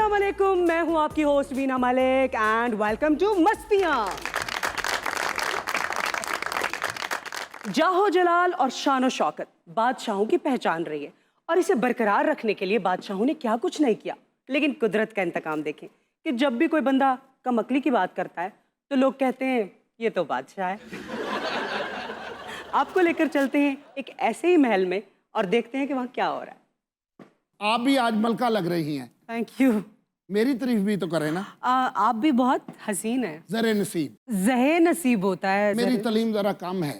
अस्सलाम वालेकुम, मैं हूं आपकी host Veena Malik and welcome to Mastiyaan. जाहो जलाल और शानो शौकत बादशाहों की पहचान रही है और इसे बरकरार रखने के लिए बादशाहों ने क्या कुछ नहीं किया। लेकिन कुदरत का इंतकाम देखें कि जब भी कोई बंदा कमअक्ली की बात करता है तो लोग कहते हैं ये तो बादशाह है। आपको लेकर चलते हैं एक ऐसे ही महल में और देखते हैं कि वहाँ क्या हो रहा है। आप भी आज मलका लग रही हैं। Thank you. मेरी तारीफ भी तो करें ना। आप भी बहुत हसीन हैं। जरे नसीब, जहे नसीब होता है। मेरी तालीम जरा कम है।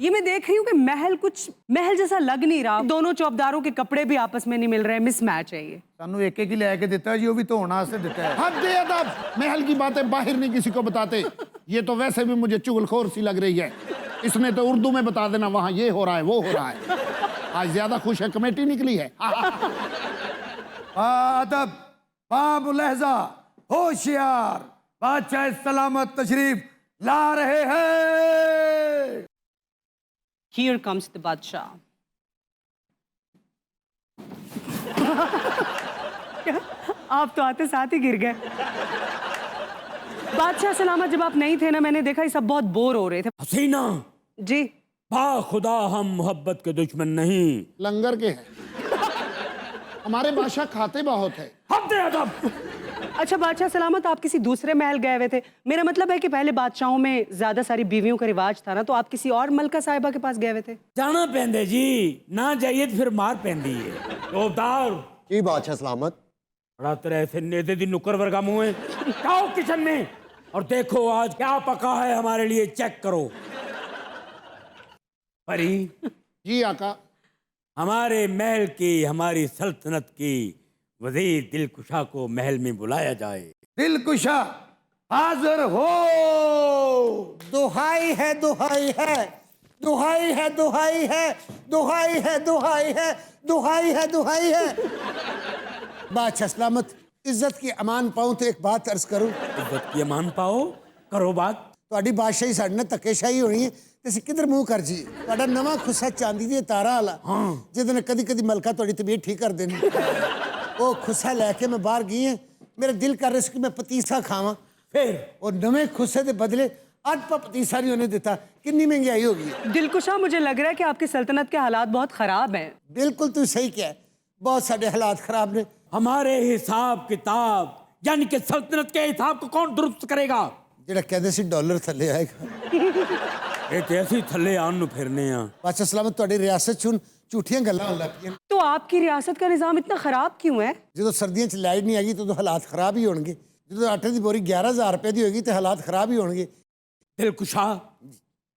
ये मैं देख रही हूँ कि महल कुछ महल जैसा लग नहीं रहा। दोनों चौबदारों के कपड़े भी आपस में नहीं मिल रहे, मिसमैच है ये। सानू एक ही लेके देता है जी, वो भी तो होना से देता है। हद दे अदब, महल की बातें बाहर नहीं किसी को बताते। ये तो वैसे भी मुझे चुगलखोर सी लग रही है। इसने तो उर्दू में बता देना वहाँ ये हो रहा है वो हो रहा है। आज ज्यादा खुश है, कमेटी निकली है। अदब, बाब लहजा, होशियार, बादशाह सलामत तशरीफ ला रहे हैं। Here comes the बादशाह। आप तो आते साथ ही गिर गए। बादशाह सलामत, जब आप नहीं थे ना, मैंने देखा ये सब बहुत बोर हो रहे थे। हसीना जी बा खुदा, हम मोहब्बत के दुश्मन नहीं। लंगर के हैं। हमारे बादशाह खाते बहुत है। हद अदब। अच्छा बादशाह सलामत, आप किसी दूसरे महल गए हुए थे। मेरा मतलब है कि पहले बादशाहों में ज्यादा सारी बीवियों का रिवाज था ना, तो आप किसी और मलका साहिबा के पास गए हुए थे। जाना पेंदे जी, ना जाइए तो फिर मार पेंदी है। चौबदार की बादशाह सलामत। बड़ा तरह से नेते दी नुकर वर्गा मुँह है। जाओ किचन में और देखो आज क्या पका है हमारे लिए, चेक करो। परी जी आका। हमारे महल की, हमारी सल्तनत की वजीर दिलकुशा को महल में बुलाया जाए। दिलकुशा हाजिर हो। दुहाई है दुहाई है, दुहाई है दुहाई है, दुहाई है दुहाई है, दुहाई है दुहाई है। बादशाह सलामत, इज्जत की अमान पाऊं तो एक बात अर्ज करूं। इज्जत की अमान पाओ, करो बात। ਤੁਹਾਡੀ ਬਾਦਸ਼ਾਹੀ ਸਾਡੇ ਨਾਲ ਧੱਕੇਸ਼ਾਹੀ ਹੋਣੀ ਹੈ ਤੇ ਅਸੀਂ ਕਿੱਧਰ ਮੂੰਹ ਕਰ ਜੀਏ। ਤੁਹਾਡਾ ਨਵਾਂ ਖੁੱਸਾ ਚਾਂਦੀ ਦੀ ਤਾਰਾ ਵਾਲਾ, ਜਿਹਦੇ ਨਾਲ ਕਦੀ ਕਦੀ ਮਲਕਾ ਤੁਹਾਡੀ ਤਬੀਅਤ ਠੀਕ ਕਰ ਦੇਣੀ। ਉਹ ਖੁੱਸਾ ਲੈ ਕੇ ਮੈਂ ਬਾਹਰ ਗਈ ਹਾਂ। ਮੇਰਾ ਦਿਲ ਕਰ ਰਿਹਾ ਸੀ ਕਿ ਮੈਂ ਪਤੀਸਾ ਖਾਵਾਂ। फिर और नवे खुस्से के बदले आज पतीसा नहीं होने देता। कितनी महंगाई होगी है। दिलकुशा, मुझे लग रहा है कि आपकी सल्तनत के हालात बहुत खराब हैं। बिल्कुल तू सही क्या है, बहुत सारे हालात खराब ने। हमारे हिसाब किताब यानी कि सल्तनत के हिसाब को कौन दुरुस्त करेगा? जेड़ा कहते सी डॉलर थले आएगा। ये तो ऐसे ही थले आन नु फिरने आ। बादशाह सलामत, ਤੁਹਾਡੀ ਰਿਆਸਤ ਚ ਝੂਠੀਆਂ ਗੱਲਾਂ ਹੋਣ ਲੱਗ ਪਈਆਂ। तो आपकी रियासत का निज़ाम इतना खराब क्यों है? ਜਦੋਂ ਸਰਦੀਆਂ ਚ ਲਾਈਟ ਨਹੀਂ ਆਏਗੀ ਤਾਂ ਹਾਲਾਤ ਖਰਾਬ ਹੀ ਹੋਣਗੇ। ਜਦੋਂ ਆਟੇ ਦੀ ਬੋਰੀ 11,000 रुपए ਦੀ ਹੋਏਗੀ ਤੇ ਹਾਲਾਤ ਖਰਾਬ ਹੀ ਹੋਣਗੇ। दिलकुशा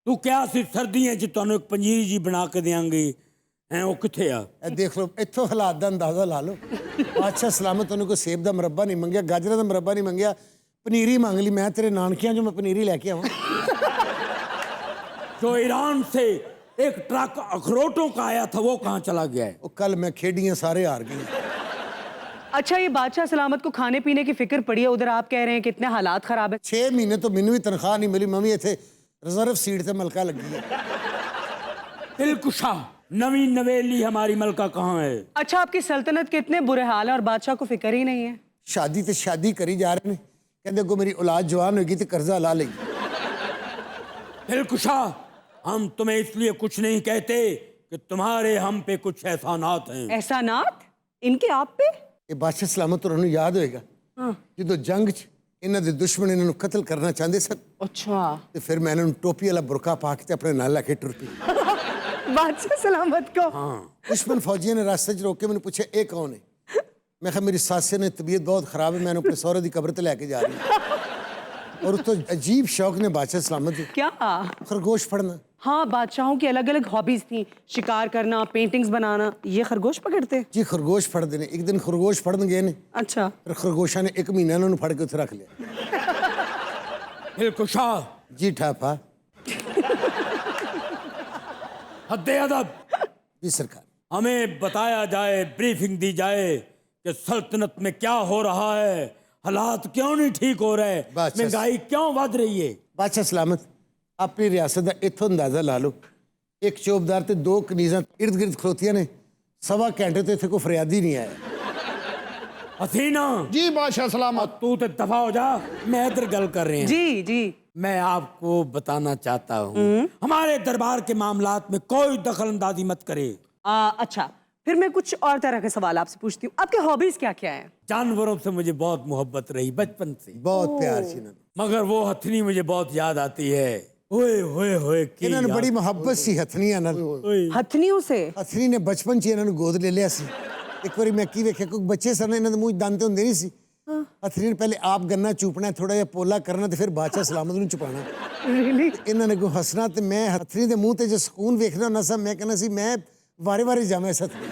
तू क्या सी सर्दियां च ਤੁਹਾਨੂੰ ਇੱਕ ਪੰਜੀਰੀ ਜੀ ਬਣਾ ਕੇ ਦੇਾਂਗੇ ਹੈ, ਉਹ ਕਿੱਥੇ ਆ? ਇਹ ਦੇਖ ਲਓ, ਇੱਥੋਂ ਹਾਲਾਤ ਦਾ ਅੰਦਾਜ਼ਾ ਲਾ ਲਓ। ਬਾਦਸ਼ਾਹ ਸਲਾਮਤ, ਉਹਨੂੰ ਕੋਈ ਸੇਬ ਦਾ ਮੁਰੱਬਾ ਨਹੀਂ ਮੰਗਿਆ, ਗਾਜਰਾਂ ਦਾ ਮੁਰੱਬਾ ਨਹੀਂ ਮੰਗਿਆ, पनीरी मांग ली। मैं तेरे नानकियां जो मैं पनीरी लेके आऊँ। जो ईरान से एक ट्रक अखरोटों का आया था वो कहाँ चला गया है? वो कल मैं खेडियां सारे हार गई। अच्छा, ये बादशाह सलामत को खाने पीने की फिक्र पड़ी है, उधर आप कह रहे हैं कि इतने हालात खराब है। 6 महीने तो मैनू भी तनख्वाह नहीं मिली। मम्मी इतने रिजर्व सीट से मलका लगी है। दिलकुशा नवी नवेली हमारी मलका कहाँ है? अच्छा, आपकी सल्तनत के इतने बुरे हाल है और बादशाह को फिक्र ही नहीं है। शादी तो शादी करी जा रहे हैं, कहते को मेरी औलाद जवान होगी तो कर्जा ला लेगी। दिलकुशा हम तुम्हें इसलिए कुछ नहीं कहते कि तुम्हारे हम पे कुछ एहसानात हैं। एहसानात इनके आप पे? ये बादशाह सलामत उन्होंने याद होएगा जो जंग च इन्हों के दुश्मन इन्हों कत्ल करना चाहते सन। अच्छा। तो फिर मैं इन्होंने टोपी वाला बुरका पा के अपने नाल लैके टुर पी। बादशाह सलामत को? हाँ। दुश्मन फौजियों ने रास्ते च रोक के मैंने पूछा ये कौन है? मैं कहा मेरी सास ने तबीयत बहुत खराब है, मैंने अपने सौरे की कब्र ते लेके जा रही हूँ। और उस तो अजीब शौक ने बादशाह सलामत क्या? खरगोश फड़ना। हाँ, बादशाहों की अलग अलग हॉबीज थी, शिकार करना, पेंटिंग्स बनाना। ये खरगोश पकड़ते? जी खरगोश फड़ते ने। एक दिन खरगोश फड़न गए ने। अच्छा। फिर खरगोशा ने 1 महीना उन्होंने फड़ के उत्थे रख लिया। दिलकुशा जी ठापा। हद्दे अदब। जी सरकार। हमें बताया जाए, ब्रीफिंग दी जाए कि सल्तनत में क्या हो रहा है, हालात क्यों नहीं ठीक हो रहे, महंगाई क्यों बढ़ रही है। बादशाह सलामत, अपनी रियासत का इत्थों अंदाजा ला लो। एक चौबदार ते 2 कनीज़ां इर्द गिर्द खलोतियां ने। 1.25 घंटे तो इत्थे कोई फरियादी नहीं आया। हसीना जी बादशाह सलामत। तू तो दफा हो जा, मैं इधर गल कर रहे हैं। जी जी। मैं आपको बताना चाहता हूँ, हमारे दरबार के मामलात में कोई दखल अंदाजी मत करे। अच्छा, फिर मैं कुछ और तरह के सवाल आपसे पूछती हूँ। आपके हॉबीज क्या क्या हैं? जानवरों से मुझे बहुत मोहब्बत रही बचपन से, बहुत प्यार सी इन्होंने। मगर वो हथनी मुझे बहुत याद आती है। ओए होए होए की इन्होंने याद। बड़ी मोहब्बत सी हथनियां नाल। ओए। हथनियों से? हथनी ने बचपन च इन्होंने गोद ले लिया सी। एक बारी मैं की वेख्या, कोई बच्चे सन, इन्हों दे मूंह च दंद होंदे नहीं सी। हथनी ने पहले आप गन्ना चूपना, थोड़ा जिहा पोला करना ते फिर बादशाह सलामत नूं चुपाना। रियली? इन्होंने को हंसना ते मैं हथनी दे मुंह ते जो सुकून वेखना होना सा, मैं कहना सी मैं वारे वारे जावां इस हथनी।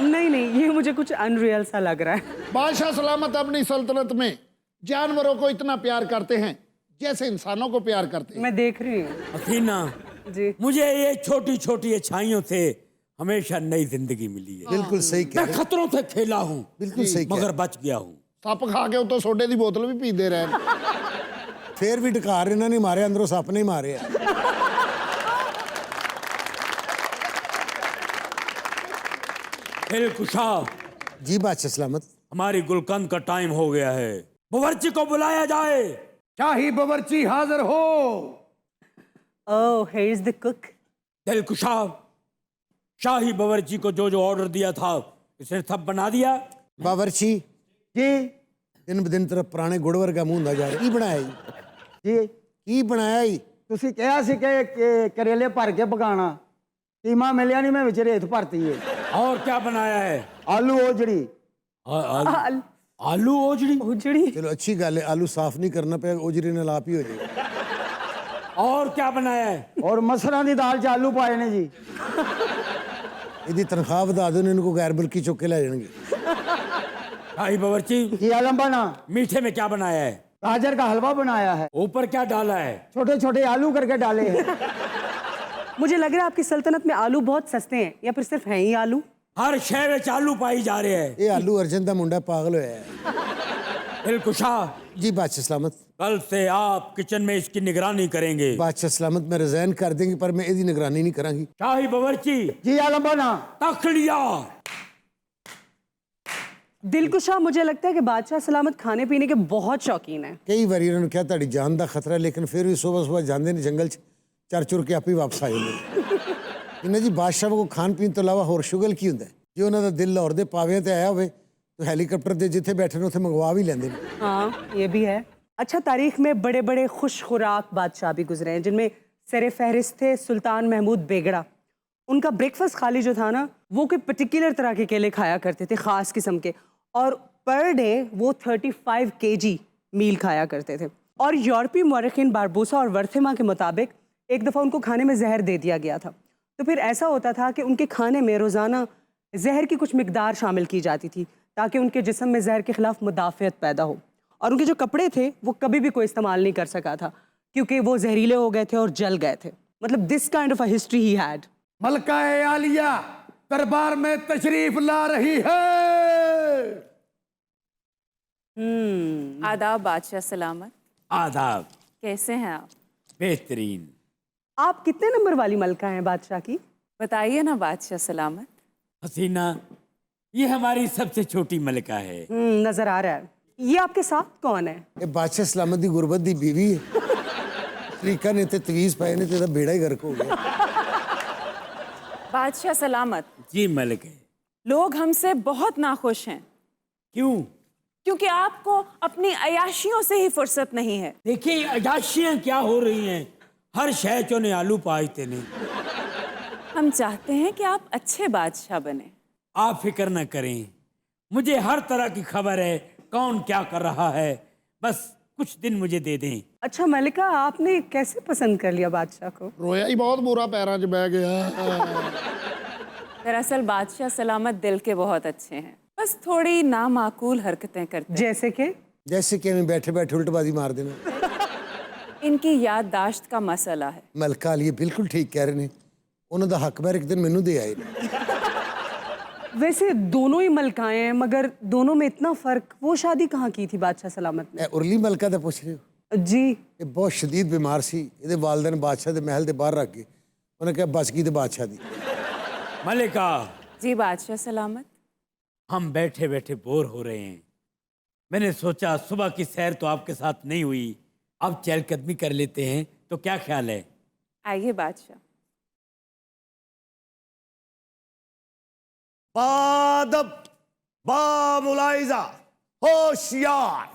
नहीं नहीं, ये मुझे कुछ अनरियल सा लग रहा है। बादशाह सलामत अपनी सल्तनत में जानवरों को इतना प्यार करते हैं जैसे इंसानों को प्यार करते हैं। मैं देख रही हूँ। हसीना, जी। मुझे ये छोटी छोटी अच्छाइयों से हमेशा नई जिंदगी मिली है। बिल्कुल सही कह मैं रहे, खतरों से खेला हूँ, बिल्कुल सही कह मगर बच गया हूँ। सप खा के उतो सोडे की बोतल भी पीते रहे। फिर भी ढकार इन्होंने नहीं मारे, अंदरों सप ने ही मारे आ। दिलकुशा, जी बादशाह सलामत। हमारी गुलकंद का टाइम हो गया है, बावर्ची को बुलाया जाए। शाही बावर्ची हाजिर हो। Oh, here is the cook. दिलकुशा, शाही बावर्ची को जो जो ऑर्डर दिया था इसने सब बना दिया। बावर्ची जी दिन ब दिन तरफ पुराने गुड़ वर्गा मुंह ਹੁੰਦਾ ਜਾ ਰਿਹਾ। ਕੀ ਬਣਾਇਆ ਜੀ? जी ਕੀ ਬਣਾਇਆ ਜੀ? ਤੁਸੀਂ ਕਿਹਾ ਸੀ ਕਿ ਕਰੇਲੇ ਭਰ ਕੇ ਪਕਾਣਾ, ਕੀਮਾ ਮਿਲਿਆ ਨਹੀਂ, ਮੈਂ ਵਿੱਚ ਰੇਤ ਭਰਤੀ ਏ। और क्या बनाया है? ਆਲੂ ਉਹ ਜਿਹੜੀ आल- आलू ओजड़ी। उजड़ी। ਚਲੋ ਅੱਛੀ ਗੱਲ ਹੈ, ਆਲੂ ਸਾਫ਼ ਨਹੀਂ ਕਰਨਾ ਪਿਆ, ਉਜਰੇ ਨਾਲ ਆਪ ਹੀ ਹੋ ਜਾਏਗਾ। और क्या बनाया है? ਔਰ ਮਸਰਾਂ ਦੀ ਦਾਲ ਚ ਆਲੂ ਪਾਏ ਨੇ ਜੀ। ਇਹਦੀ ਤਨਖਾਹ ਵਧਾ ਦਿਓ, ਇਹਨਾਂ ਨੂੰ ਗੈਰ ਬਲਕੀ ਚੁੱਕ ਕੇ ਲੈ ਜਾਣਗੇ। शाही बावर्ची, ਕੀ आलम बना? मीठे में क्या बनाया है? गाजर का हलवा बनाया है, ऊपर क्या डाला है? छोटे छोटे आलू करके डाले हैं। मुझे लग रहा है आपकी सल्तनत में आलू बहुत सस्ते हैं, या फिर सिर्फ हैं ही आलू? हर शहर में आलू पाई जा रहे हैं। ਇਹ ਆਲੂ ਅਰਜਨ ਦਾ ਮੁੰਡਾ ਪਾਗਲ ਹੋਇਆ ਹੈ। दिलकुशा, जी बादशाह सलामत। कल से आप किचन में इसकी निगरानी करेंगे। बादशाह सलामत मैं रिजाइन कर देंगे, पर मैं ਇਹਦੀ ਨਿਗਰਾਨੀ नहीं करांगी। शाही बावर्ची, जी आलम बना। तक लिया। दिलकुशा, मुझे लगता है कि बादशाह सलामत खाने पीने के बहुत शौकीन है। ਕਈ ਵਾਰੀ ਇਹਨਾਂ ਨੂੰ ਕਿਹਾ ਤੁਹਾਡੀ ਜਾਨ ਦਾ ਖਤਰਾ, ਲੇਕਿਨ ਫਿਰ ਵੀ ਸਵੇਰ ਸਵੇਰ ਜਾਂਦੇ ਨੇ ਜੰਗਲ 'ਚ, ਚਰ ਚੁਰ ਕੇ ਆਪੇ ਵਾਪਸ ਆ ਜਾਂਦੇ ਨੇ। ਇਹਨਾਂ ਜੀ ਬਾਦਸ਼ਾਹ ਕੋ ਖਾਣ ਪੀਣ ਤੋਂ ਇਲਾਵਾ ਹੋਰ ਸ਼ੁਗਲ ਕੀ ਹੁੰਦਾ ਹੈ? ਜੇ ਉਹਨਾਂ ਦਾ ਦਿਲ ਲਾਹੌਰ ਦੇ ਪਾਵਿਆਂ ਤੇ ਆਇਆ ਹੋਵੇ ਤਾਂ ਹੈਲੀਕਾਪਟਰ ਤੇ ਜਿੱਥੇ ਬੈਠੇ ਨੇ ਉੱਥੇ ਮੰਗਵਾ ਵੀ ਲੈਂਦੇ ਨੇ। हाँ, ये भी है। अच्छा, तारीख में बड़े बड़े खुश खुराक बादशाह भी गुजरे हैं, जिनमें सर फहरिस्त थे सुल्तान महमूद बेगड़ा। उनका ब्रेकफास्ट खाली जो था ना, वो कोई पर्टिकुलर तरह के केले खाया करते थे, ख़ास किस्म के, और पर डे वो 35 kg मील खाया करते थे। और यूरोपीय मौरखीन बारबोसा और वर्थेमा के मुताबिक एक दफ़ा उनको खाने में जहर दे दिया गया था। तो फिर ऐसा होता था कि उनके खाने में रोज़ाना जहर की कुछ मिकदार शामिल की जाती थी, ताकि उनके जिस्म में जहर के खिलाफ मुदाफ़ियत पैदा हो। और उनके जो कपड़े थे वो कभी भी कोई इस्तेमाल नहीं कर सका था, क्योंकि वो जहरीले हो गए थे और जल गए थे। मतलब this kind of a history he had. मलका आलिया दरबार में तशरीफ ला रही है। आदाब बादशाह सलामत, आदाब। कैसे हैं आप? बेहतरीन। आप कितने नंबर वाली मलका हैं बादशाह की? बताइए ना बादशाह सलामत। हसीना, ये हमारी सबसे छोटी मलिका है। नजर आ रहा है। ये आपके साथ कौन है? ਇਹ ਬਾਦਸ਼ਾਹ ਸਲਾਮਤ ਦੀ ਗੁਰਬਤ ਦੀ ਬੀਵੀ ਹੈ। ਤਰੀਕਾ ਨੇ ਤੇ ਤਵੀਜ਼ ਪਾਏ ਨੇ ਤੇ ਇਹਦਾ ਬੇੜਾ ਹੀ ਗਰਕ ਹੋ ਗਿਆ। बादशाह सलामत, जी मलिक है। लोग हमसे बहुत नाखुश हैं, क्यों? क्योंकि आपको अपनी अयाशियों से ही फुर्सत नहीं है। देखिए अयाशियाँ क्या हो रही हैं, हर शहर चो ने आलू पाजते ने। हम चाहते हैं कि आप अच्छे बादशाह बने। आप फिक्र न करें, मुझे हर तरह की खबर है, कौन क्या कर रहा है, बस कुछ दिन मुझे दे दें। अच्छा मलिका, आपने कैसे पसंद कर लिया बादशाह को? रोया ही बहुत बुरा, पैरों 'ਚ बह गया। दरअसल बादशाह सलामत दिल के बहुत अच्छे हैं, बस थोड़ी नामाकूल हरकतें करते हैं। जैसे कि? जैसे कि हमें बैठे बैठे उल्टबाजी मार देना। इनकी याददाश्त का मसला है। ਮਲਕਾ ਅਲੀ ਬਿਲਕੁਲ ਠੀਕ ਕਹਿ ਰਹੇ ਨੇ। ਉਹਨਾਂ ਦਾ ਹੱਕ ਬਾਰ ਇੱਕ ਦਿਨ ਮੈਨੂੰ ਦੇ ਆਏ ਨੇ। वैसे दोनों ही मलकाएं हैं, मगर दोनों में इतना फर्क। वो शादी कहाँ की थी बादशाह सलामत ने? ਇਹ ਉਰਲੀ ਮਲਕਾ ਦਾ ਪੁੱਛ ਰਹੇ ਹੋ? जी। ਇਹ ਬਹੁਤ ਸ਼ਦੀਦ ਬਿਮਾਰ ਸੀ। ਇਹਦੇ ਵਾਲਿदैन ਬਾਦਸ਼ਾਹ ਦੇ ਮਹਿਲ ਦੇ ਬਾਹਰ ਰੱਖ ਗਏ। ਉਹਨੇ ਕਿਹਾ ਬਚ ਗਈ ਤੇ ਬਾਦਸ਼ਾਹ ਦੀ। मलिका, जी बादशाह सलामत। हम बैठे बैठे बोर हो रहे हैं, मैंने सोचा सुबह की सैर तो आपके साथ नहीं हुई, अब चहलकदमी कर लेते हैं, तो क्या ख्याल है? आइए बादशाह। बादब, बामुलाइजा, होशियार,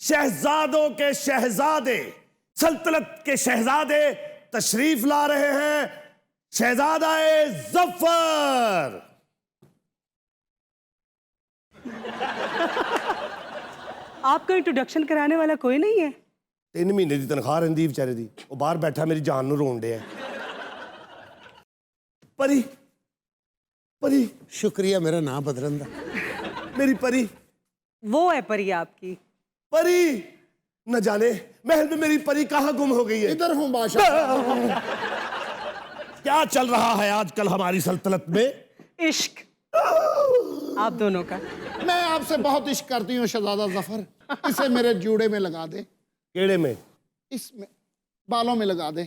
शहजादों के शहजादे, सल्तनत के शहजादे तशरीफ ला रहे हैं। शहजादा-ए जफर। आपका इंट्रोडक्शन कराने वाला कोई नहीं है? 3 महीने की तनख्वाह रही बेचारे दी, वो बाहर बैठा मेरी जान नू रोन डे। परी, परी, शुक्रिया मेरा नाम बदलन दा। मेरी परी, वो है परी आपकी। परी, न जाने महल में मेरी परी कहाँ गुम हो गई है। इधर हूँ बादशाह। क्या चल रहा है आजकल हमारी सल्तनत में? इश्क आप दोनों का। मैं आपसे बहुत इश्क करती हूँ शहजादा जफर, इसे मेरे जूड़े में लगा दे। केड़े में? इसमें बालों में लगा दे।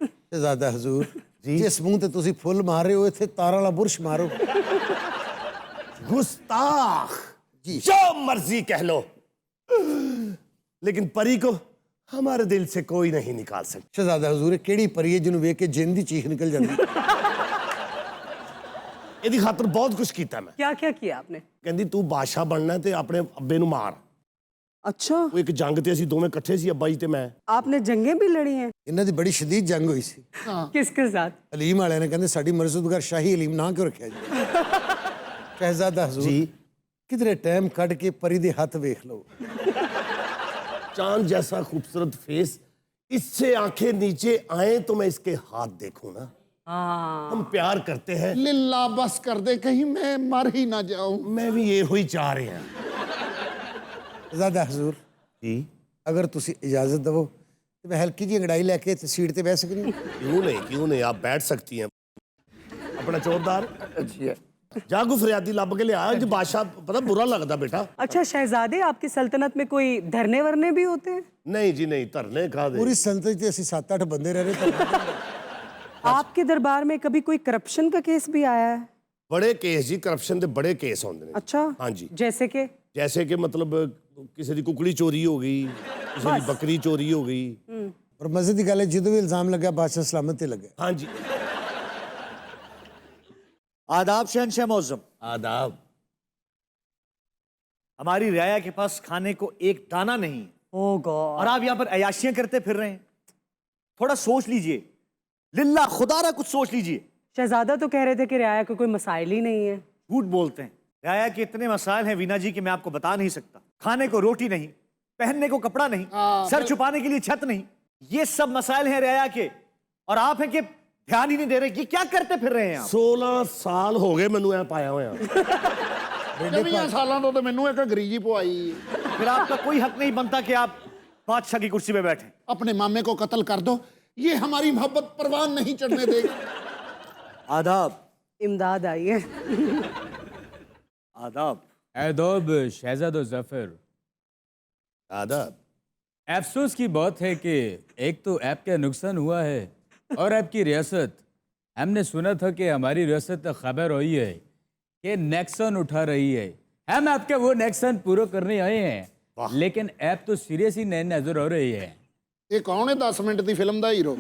शहजादा हजूर जिस मुंह ते तुसी फुल मार रहे हो इथे तारा वाला बुरश मारो। गुस्ताख जी, जो मर्जी कह लो, लेकिन परी को हमारे दिल से कोई नहीं निकाल सकता। शहजादा हजूर केड़ी परी है जिन्हों वेख के जिन दी चीख निकल जाती। ਇਹਦੀ ਖਾਤਰ बहुत कुछ ਕੀਤਾ मैं। क्या क्या किया आपने? ਕਹਿੰਦੀ ਤੂੰ ਬਾਦਸ਼ਾਹ ਬਣਨਾ ਤੇ ਆਪਣੇ ਅੱਬੇ ਨੂੰ ਮਾਰ। अच्छा, ਉਹ ਇੱਕ ਜੰਗ ਤੇ ਅਸੀਂ ਦੋਵੇਂ ਇਕੱਠੇ ਸੀ, ਅੱਬਾ ਜੀ ਤੇ ਮੈਂ। आपने जंगें भी लड़ी हैं? इन्हां दी बड़ी शदीद जंग हुई सी। किसके साथ? हलीम वाले ने कहंदे साडी मरजुदगार शाही हलीम ना क्यों रखिया जी। शहजादा हजूर जी। किधरे टाइम कट के परी दे हाथ वेख लो। चांद जैसा खूबसूरत फेस, इससे आंखें नीचे आए तो मैं इसके हाथ देखूं ना। हाँ, हम प्यार करते हैं। लिल्ला बस कर दे, कहीं मैं मर ही ना जाऊं। मैं भी ये हुई चाह रहे हैं। शहजादा हजूर जी, अगर तुसी इजाजत दवो तो मैं हल्की जी अंगड़ाई लेके ते सीट ते बैठ सकनी। क्यों नहीं, क्यों नहीं, आप बैठ सकती हैं। अपना चौधदार जागो फरियादी लब के लिया जो बादशाह, पता बुरा लगता बेटा। अच्छा शहजादे, आपकी सल्तनत में कोई धरने वरने भी होते हैं? नहीं जी नहीं, धरने खा दे। पूरी सल्तनत ते असि 7-8 बंदे रह रहे थे। आपके दरबार में कभी कोई करप्शन का केस भी आया है? बड़े केस जी, करप्शन के बड़े केस होंगे। अच्छा, हाँ जी। जैसे कि? जैसे कि मतलब किसी की कुकड़ी चोरी हो गई, किसी की बकरी चोरी हो गई। और मजे की गल है जो भी इल्जाम लगा बादशाह सलामत ते लगे। हाँ जी। आदाब शहनशाह मौज़म। आदाब। हमारी रियाया के पास खाने को एक दाना नहीं है ओह गॉड। और आप यहाँ पर अयाशियां करते फिर रहे हैं। थोड़ा सोच लीजिए, लिल्ला खुदारा कुछ सोच लीजिए। शहजादा तो कह रहे थे कि रियाया को कोई मसाइल ही नहीं है। झूठ बोलते हैं। रियाया के इतने मसाइल हैं वीना जी कि मैं आपको बता नहीं सकता। खाने को रोटी नहीं, पहनने को कपड़ा नहीं, सर छुपाने के लिए छत नहीं, ये सब मसाइल हैं रियाया के। और आप हैं कि ध्यान ही नहीं दे रहे। ये क्या करते फिर रहे हैं आप? 16 साल हो गए मैनू ऐ पाया होया। 20 सालों तो मैनू एक अंग्रेजी पवाई। फिर आपका कोई हक नहीं बनता कि आप बादशाह की कुर्सी पे बैठे। अपने मामे को कत्ल कर दो, ये हमारी मोहब्बत परवान नहीं चढ़ने देगा। आदाब। इमदाद आई है। आदाब। आदाब शहजादा जफर। आदाब। अफसोस की बात है कि एक तो आपका नुकसान हुआ है और आपकी रियासत, हमने सुना था कि हमारी रियासत खबर हुई है कि नेक्सन उठा रही है। हम आपके वो नेक्सन पूरा करने आए हैं, लेकिन आप तो सीरियस ही नहीं नजर आ रही है। ये कौन है 10 मिनट की फिल्म का हीरो?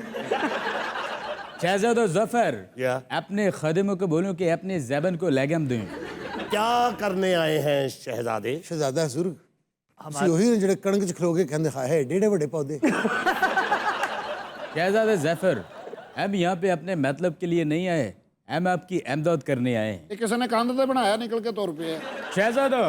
शहजादा जफर, क्या? अपने खदिमों को बोलो कि अपने ज़बान को लगम दें। क्या करने आए हैं शहजादे? शहजादा हजूर तुसी ओही ने जेड़े कणक च खलो के कहंदे हाय डेढ़े बड़े पौधे। शहजादा जफर, हम यहाँ पे अपने मतलब के लिए नहीं आए, हम आपकी इमदाद करने आए हैं। ये किसी ने कंध से बनाया, निकल के तौर पे है। शहजादा,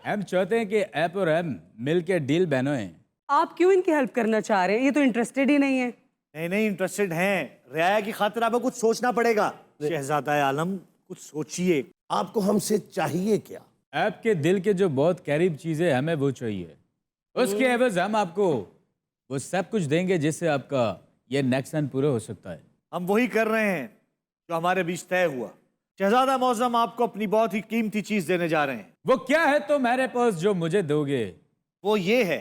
हम चाहते हैं कि आप और हम मिल के डील बनाएं। आप क्यों इनकी हेल्प करना चाह रहे हैं? ये तो इंटरेस्टेड ही नहीं है। नहीं नहीं, इंटरेस्टेड हैं। रियाया की खातिर आपको कुछ सोचना पड़ेगा। शहजादा आलम कुछ सोचिए। आपको हमसे चाहिए क्या? आपके दिल के जो बहुत करीब चीज़ें हमें वो चाहिए, उसके एवज हम आपको वो सब कुछ देंगे जिससे आपका ये नेक्सन पूरा हो सकता है। हम वही कर रहे हैं जो हमारे बीच तय हुआ। शहजादा मौज़म आपको अपनी बहुत ही कीमती चीज देने जा रहे हैं। वो क्या है तो मेरे पास जो मुझे दोगे? वो ये है,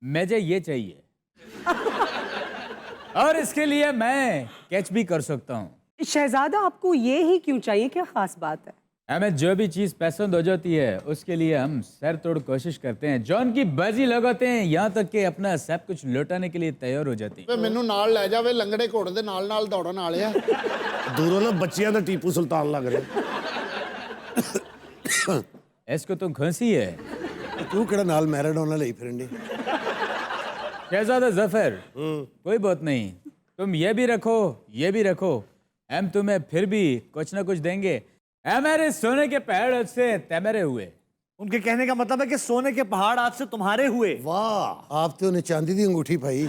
मुझे ये चाहिए और इसके लिए मैं कैच भी कर सकता हूँ। शहजादा, आपको ये ही क्यों चाहिए? क्या खास बात है? हमें जो भी चीज़ पसंद हो जाती है उसके लिए हम सर तोड़ कोशिश करते हैं, जॉन की बाजी लगाते हैं, यहाँ तक कि अपना सब कुछ लौटाने के लिए तैयार हो जाते हैं। ਵੇ ਮੈਨੂੰ ਨਾਲ ਲੈ ਜਾਵੇ ਲੰਗੜੇ ਘੋੜੇ ਦੇ ਨਾਲ ਨਾਲ ਦੌੜਨ ਵਾਲੇ ਆ ਦੂਰੋਂ ਨਾ ਬੱਚਿਆਂ ਦਾ ਟੀਪੂ ਸੁਲਤਾਨ ਲੱਗ ਰਿਹਾ। इसको तो खांसी है। ਤੂੰ ਕਿਹੜਾ ਨਾਲ ਮੈਰਾਡੋਨਾ ਲਈ ਫਿਰੰਡੀ? शहजादा जफर, कोई बात नहीं, तुम ये भी रखो, ये भी रखो, हम तुम्हें फिर भी कुछ ना कुछ देंगे। हमारे सोने के पहाड़ आज से तैमरे हुए। उनके कहने का मतलब है कि सोने के पहाड़ आज से तुम्हारे हुए। वाह, ਆਪ ਤੇ ਉਹਨੇ ਚਾਂਦੀ ਦੀ ਅੰਗੂਠੀ ਪਾਈ।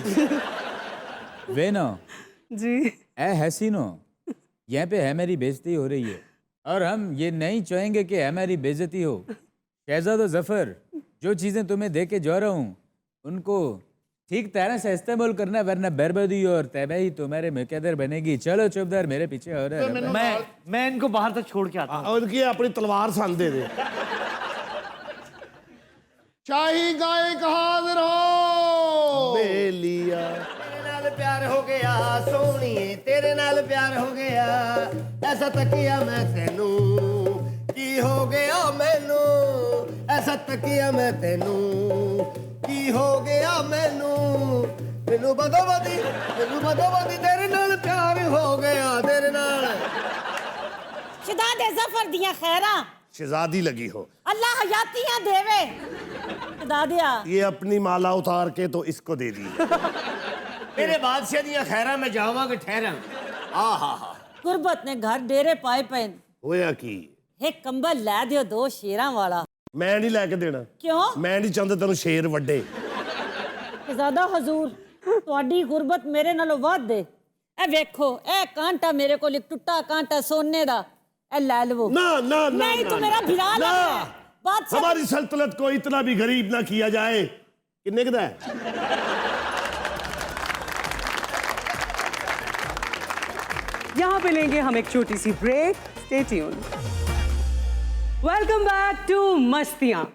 वे नो जी ए हसीनो, यहाँ पे हमारी बेइज्जती हो रही है और हम ये नहीं चाहेंगे कि हमारी बेइज्जती हो। शहजादा जफर, जो चीज़ें तुम्हें दे के जा रहा हूँ उनको ठीक तरह से इस्तेमाल करना, वरना बर्बादी और तबाही तुम्हारे मुकद्दर बनेगी। चलो चौबदार, मेरे पीछे हो रहा है। मैं इनको बाहर तक छोड़ के आता हूँ। और की अपनी तलवार सन दे दे। ਸ਼ਾਹੀ ਗਾਇਕ ਹਾਜ਼ਰ ਹੋ बेलिया तेरे नाल प्यार हो गया सोहणीए तेरे नाल प्यार हो गया ऐसा तकिया मैं तेनू की हो गया मैनू ऐसा तकिया मैं तेनू की हो गया मैनू मैनू बदो बदी तेरे नाल प्यार हो गया तेरे नाल शहजादे जफर दियां खैरां शहजादी लगी हो। अल्लाह हयातियां देवे। शहजादिया ये अपनी माला उतार के तो इसको दे दी। मेरे बादशाह दियां खैरां मैं जावांगा ठहरां। आहा हा गुरबत ने घर डेरे पाए पे होया की एक कंबल लै दियो दो शेरां वाला। मैं नहीं लेके देना। क्यों? मैं नहीं चाहता तेन शेर वड्डे। शहजादा हजूर ਤੁਹਾਡੀ गुरबत मेरे नालों वध दे। ए वेखो ए कांटा मेरे कोल एक टुੱਟਾ कांटा सोने दा, ए लै लवो। ना ना ना नहीं ना, तो मेरा भिरा ना। लगता है। बादशाह हमारी सल्तनत को इतना भी गरीब ना किया जाए। किन्ने का है? यहाँ पे लेंगे हम एक छोटी सी break. Stay tune. Welcome back to Mastiyaan.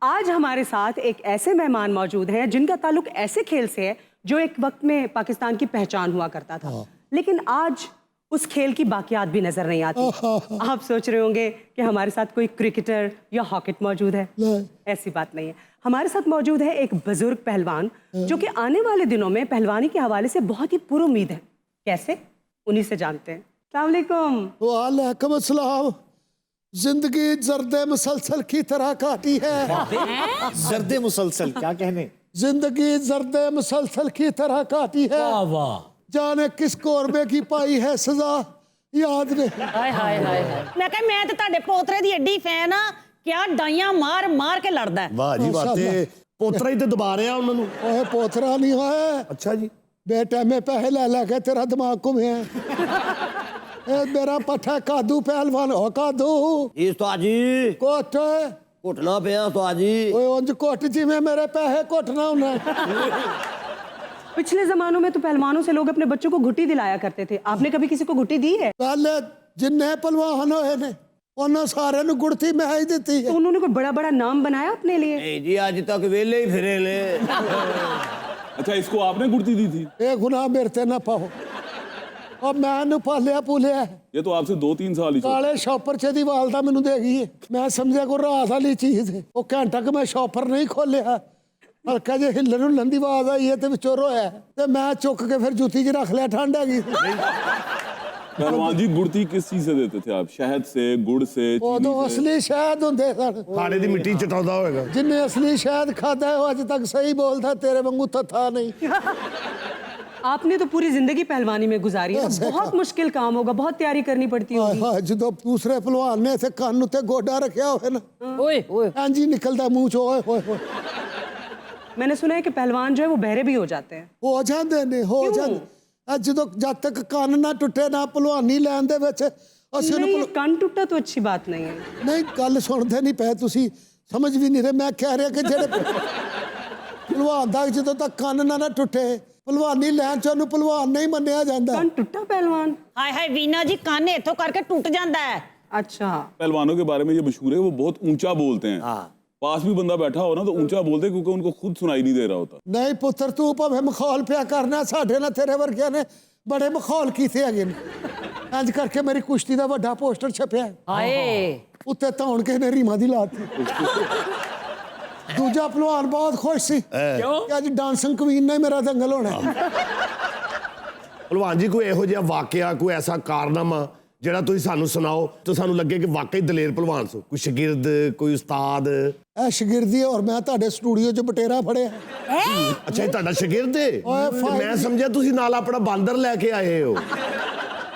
आज हमारे साथ एक ऐसे मेहमान मौजूद हैं जिनका ताल्लुक ऐसे खेल से है जो एक वक्त में पाकिस्तान की पहचान हुआ करता था, लेकिन आज उस खेल की बाकियात भी नजर नहीं आती। आप सोच रहे होंगे कि हमारे साथ कोई क्रिकेटर या हॉकेट मौजूद है। ऐसी बात नहीं है। हमारे साथ मौजूद है एक बुजुर्ग पहलवान जो कि आने वाले दिनों में पहलवानी के हवाले से बहुत ही पुरुमीद है। कैसे? उन्हीं से जानते हैं। अस्सलाम वालेकुम। वालेकुम अस्सलाम। जिंदगी जर्दे मुसलसल की तरह काटी है। जर्दे मुसलसल क्या कहने? जिंदगी जर्दे मुसलसल की तरह काटी है। वाह, जाने किस कोरबे की पाई है सजा, याद नहीं। हाय हाय हाय हाय। मैं कह मैं तो ਤੁਹਾਡੇ ਪੋਤਰੇ ਦੀ ਐਡੀ ਫੈਨ ਆ ਕਿ ਆ ਡਾਈਆਂ ਮਾਰ ਮਾਰ ਕੇ ਲੜਦਾ ਹੈ। वाह जी वाह। ते पोतरा ही तो दबा रहा उन्होंने। ओए पोतरा नहीं होए, अच्छा जी। बेटे में पैसे ले लेके तेरा दिमाग घूमे। ए मेरा पट्ठा कादू पहलवान हो कादू इस तो आजी कोट घुटना पिया तो आजी ओए उंज कोट जिवें मेरे पैसे घुटना होना। पिछले जमानों में तो पहलवानों से लोग अपने बच्चों को घुट्टी दिलाया करते थे। आपने कभी किसी को घुट्टी दी है? पहले जिन्ने पहलवान होए ने उन्होंने सारे नु गुड़ती मैं ही दी तो है। उन्होंने कोई बड़ा बड़ा नाम बनाया अपने लिए? नहीं जी आज तक वेले ही फिरे ले। अच्छा, इसको आपने गुड़ती दी थी? ये गुनाह मेरे ते ना पाओ। और मैं नु पालिया पुलिया ये तो आपसे 2-3 साल ही काले शॉपर च दी वालदा मैनू दे गई है। मैं समझा कोई रात वाली चीज है। वो घंटा कि मैं शॉपर नहीं खोलिया, हल्का जे हिलन हुलन दी आवाज आई है ते विचों रोया ते मैं चुक के फिर जुत्ती च रख लिया। ठंड आ गई। पहलवान जी, गुड़ती किस चीज से देते थे आप? शहद से, गुड़ से, वो चीनी तो से? असली शहद होंदे सन। खाने दी मिट्टी चटाਉਂਦਾ होएगा। जिन्हें असली शहद खाता है वो अज तक सही बोलता, तेरे वांगू था नहीं। आपने तो पूरी जिंदगी पहलवानी में गुजारी है। तो बहुत मुश्किल काम होगा, बहुत तैयारी करनी पड़ती होगी। हाँ, जो दूसरे पहलवान ने इथे कान उत्ते गोडा रखा होए ना, ओए ओए इंज ही निकलदा मुंह चो। ओए होए होए मैंने सुना है कि पहलवान जो है वो बहरे भी हो जाते हैं। हो जांदे ने, हो जांदे। ਜਦੋਂ जब तक कान ना टुटे ना भलवानी लैन दे विच ਅਸੀਂ नहीं, ਉਹਨੂੰ ये कान टूटा तो अच्छी बात नहीं है। नहीं गल सुनते नहीं पए, ਤੁਸੀਂ समझ भी नहीं रहे। मैं कह रहा कि ਜਿਹੜੇ ਭਲਵਾਨ ਦਾ ਜਦੋਂ तक कान ना टुटे ਭਲਵਾਨੀ ਲੈਣ ਚ ਉਹਨੂੰ ਭਲਵਾਨ ਨਹੀਂ ਮੰਨਿਆ ਜਾਂਦਾ। कान टूटा पहलवान? हाय हाय वीना जी कान इथों करके टूट जाता है। अच्छा। पहलवानों के बारे में ये मशहूर है, वो बहुत ऊंचा बोलते हैं। पास भी बंदा बैठा हो ना तो ऊंचा बोलते हैं क्योंकि उनको खुद सुनाई नहीं दे रहा होता। नहीं पुत्र तू भाਵੇਂ ਮਖੌਲ ਪਿਆ ਕਰਨਾ, ਸਾਡੇ ਨਾਲ ਤੇਰੇ ਵਰਗਿਆਂ ਨੇ ਬੜੇ ਮਖੌਲ ਕੀਤੇ ਹੈਗੇ ਨੇ ਇੰਜ ਕਰਕੇ ਮੇਰੀ ਕੁਸ਼ਤੀ ਦਾ ਵੱਡਾ ਪੋਸਟਰ ਛਪਿਆ ਹਾਏ ਉੱਤੇ ਧੌਣ ਕੇ ਨੇ ਰੀਮਾ ਦੀ ਲਾਤੀ ਦੂਜਾ ਪਹਿਲਵਾਨ ਬਹੁਤ ਖੁਸ਼ ਸੀ ਕਿ ਅੱਜ ਡਾਂਸਿੰਗ ਕੁਈਨ ਨੇ ਮੇਰਾ ਦੰਗਲ ਹੋਣਾ ਭਲਵਾਨ ਜੀ ਕੋਈ ਇਹੋ ਜਿਹਾ ਵਾਕਿਆ ਕੋਈ ਐਸਾ ਕਾਰਨਾਮਾ ਜਿਹੜਾ ਤੁਸੀਂ ਸਾਨੂੰ ਸੁਣਾਓ ਤੇ ਸਾਨੂੰ ਲੱਗੇ ਕਿ ਵਾਕਈ ਦਲੇਰ ਭਲਵਾਨ ਸੋ ਕੋਈ ਸ਼ਾਗਿਰਦ ਕੋਈ ਉਸਤਾਦ ਇਹ ਸ਼ਾਗਿਰਦੀ ਔਰ ਮੈਂ ਤੁਹਾਡੇ ਸਟੂਡੀਓ 'ਚ ਬਟੇਰਾ ਫੜਿਆ ਅੱਛਾ ਇਹ ਤੁਹਾਡਾ ਸ਼ਾਗਿਰਦ ਹੈ ਤੇ ਮੈਂ ਸਮਝਿਆ ਤੁਸੀਂ ਨਾਲ ਆਪਣਾ ਬਾਂਦਰ ਲੈ ਕੇ ਆਏ ਹੋ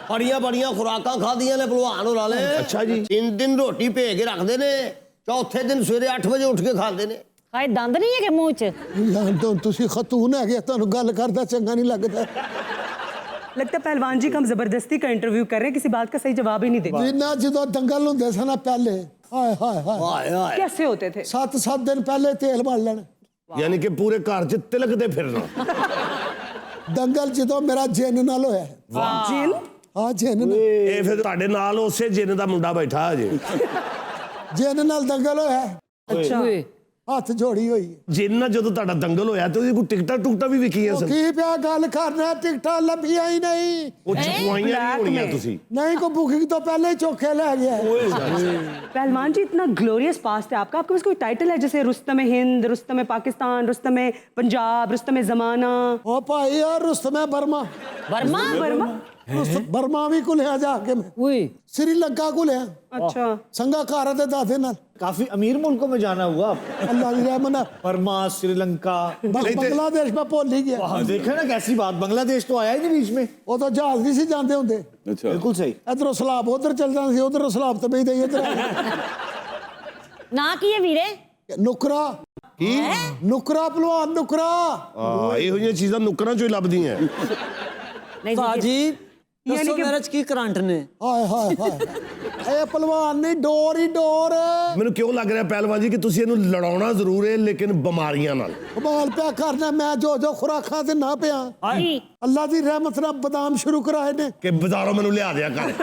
ਬੜੀਆਂ ਬੜੀਆਂ ਖੁਰਾਕਾਂ ਖਾਦੀਆਂ ਨੇ ਭਲਵਾਨ ਹੋਰਾਂ ਨੇ। ਅੱਛਾ ਜੀ 3 ਦਿਨ ਰੋਟੀ ਭੇਜ ਕੇ ਰੱਖਦੇ ਨੇ, ਚੌਥੇ ਦਿਨ ਸਵੇਰੇ 8 ਵਜੇ ਉੱਠ ਕੇ ਖਾਂਦੇ ਨੇ। ਹਾਏ ਦੰਦ ਨਹੀਂ ਹੈਗੇ ਮੂੰਹ 'ਚ? ਯਾਰ ਤੁਸੀਂ ਖਤੂਨ ਹੈਗੇ ਤੁਹਾਨੂੰ ਗੱਲ ਕਰਦਾ ਚੰਗਾ ਨਹੀਂ ਲੱਗਦਾ लगता है पहलवान जी को हम जबरदस्ती का इंटरव्यू कर रहे हैं, किसी बात का सही जवाब ही नहीं देते। ਜਿੰਨਾ ਜਦੋਂ ਦੰਗਲ ਹੁੰਦੇ ਸਨ ਨਾ ਪਹਿਲੇ ਹਾਏ ਹਾਏ ਹਾਏ ਹਾਏ ਹਾਏ कैसे होते थे? 7 ਦਿਨ ਪਹਿਲੇ ਤੇਲ ਮਲ ਲੈਣਾ ਯਾਨੀ ਕਿ ਪੂਰੇ ਘਰ 'ਚ ਤਿਲਕਦੇ ਫਿਰਨਾ ਦੰਗਲ ਜਦੋਂ ਮੇਰਾ ਜਿੰਨ ਨਾਲ ਹੋਇਆ जिन ਹਾਂ ਜਿੰਨ ਨਾਲ ਇਹ ਫਿਰ ਤੁਹਾਡੇ ਨਾਲ ਉਸੇ ਜਿੰਨ ਦਾ ਮੁੰਡਾ ਬੈਠਾ ਅਜੇ ਜਿੰਨ ਨਾਲ ਦੰਗਲ ਹੋਇਆ अच्छा ਹੱਥ ਜੋੜੀ ਹੋਈ ਜਿੰਨ ਨਾਲ ਜਦੋਂ ਤੁਹਾਡਾ ਦੰਗਲ ਹੋਇਆ ਤੇ ਉਹਦੀ ਕੋਈ ਟਿਕਟਾਂ ਟੁਕਟਾਂ ਵੀ ਵਿਕੀਆਂ ਸਨ ਕੀ ਪਿਆ ਗੱਲ ਕਰਨਾ ਟਿਕਟਾਂ ਲੱਭੀਆਂ ਹੀ ਨਹੀਂ ਉਹ ਚੁਕਵਾਈਆਂ ਨਹੀਂ ਹੋਣੀਆਂ ਤੁਸੀਂ ਨਹੀਂ को बुकिंग तो पहले ही चौखे ले गया पहलवान जी इतना ग्लोरियस पास्ट है आपका, आपके पास कोई टाइटल है जैसे रुस्तम हिंद, रुस्तम पाकिस्तान, रुस्तम पंजाब, रुस्तम जमाना? ओ भाई और Rustam Burma Verma Burma Burma भी कुलिया जाके मैं ओए श्रीलंका कुलिया अच्छा संगाकारा दे दादे नाल काफी अमीर मुल्कों में जाना हुआ आपको। अल्लाह की रहमत नाल बर्मा, श्रीलंका, बांग्लादेश में भूल ही गया वहाँ देखा ना कैसी बात, बांग्लादेश तो आया ही नहीं बीच में। वो तो जहाज नहीं सी जाते होंगे अच्छा बिल्कुल सही। इधरों सलाब उधर चल जाते सी उधरों सलाब तो नहीं दे इधर ना की है वीरे? नुकरा की नुकरा पहलवान नुकरा ਹਾਂ ਇਹੋ ਜਿਹੀਆਂ ਚੀਜ਼ਾਂ ਨੁੱਕਰਾਂ 'ਚੋਂ ਹੀ ਲੱਭਦੀਆਂ नहीं ਭਾਜੀ यानी ਦੱਸੋ कि- ਮੇਰੇ 'ਚ ਕੀ ਕਰੰਟ ਨੇ हाय हाय हाय ए पहलवान नहीं डोर ही डोर ਮੈਨੂੰ ਕਿਉਂ ਲੱਗ ਰਿਹਾ ਪਹਿਲਵਾਨ ਜੀ ਕਿ ਤੁਸੀਂ ਇਹਨੂੰ ਲੜਾਉਣਾ ਜ਼ਰੂਰ ਹੈ ਲੇਕਿਨ ਬਿਮਾਰੀਆਂ ਨਾਲ कमाल प्या करना मैं जो जो खुराकां ते ना पिया जी अल्लाह दी रहमत नाल बादाम शुरू कराए ने ਕਿ ਬਾਜ਼ਾਰੋਂ ਮੈਨੂੰ ਲਿਆ ਦਿਆ ਕਰ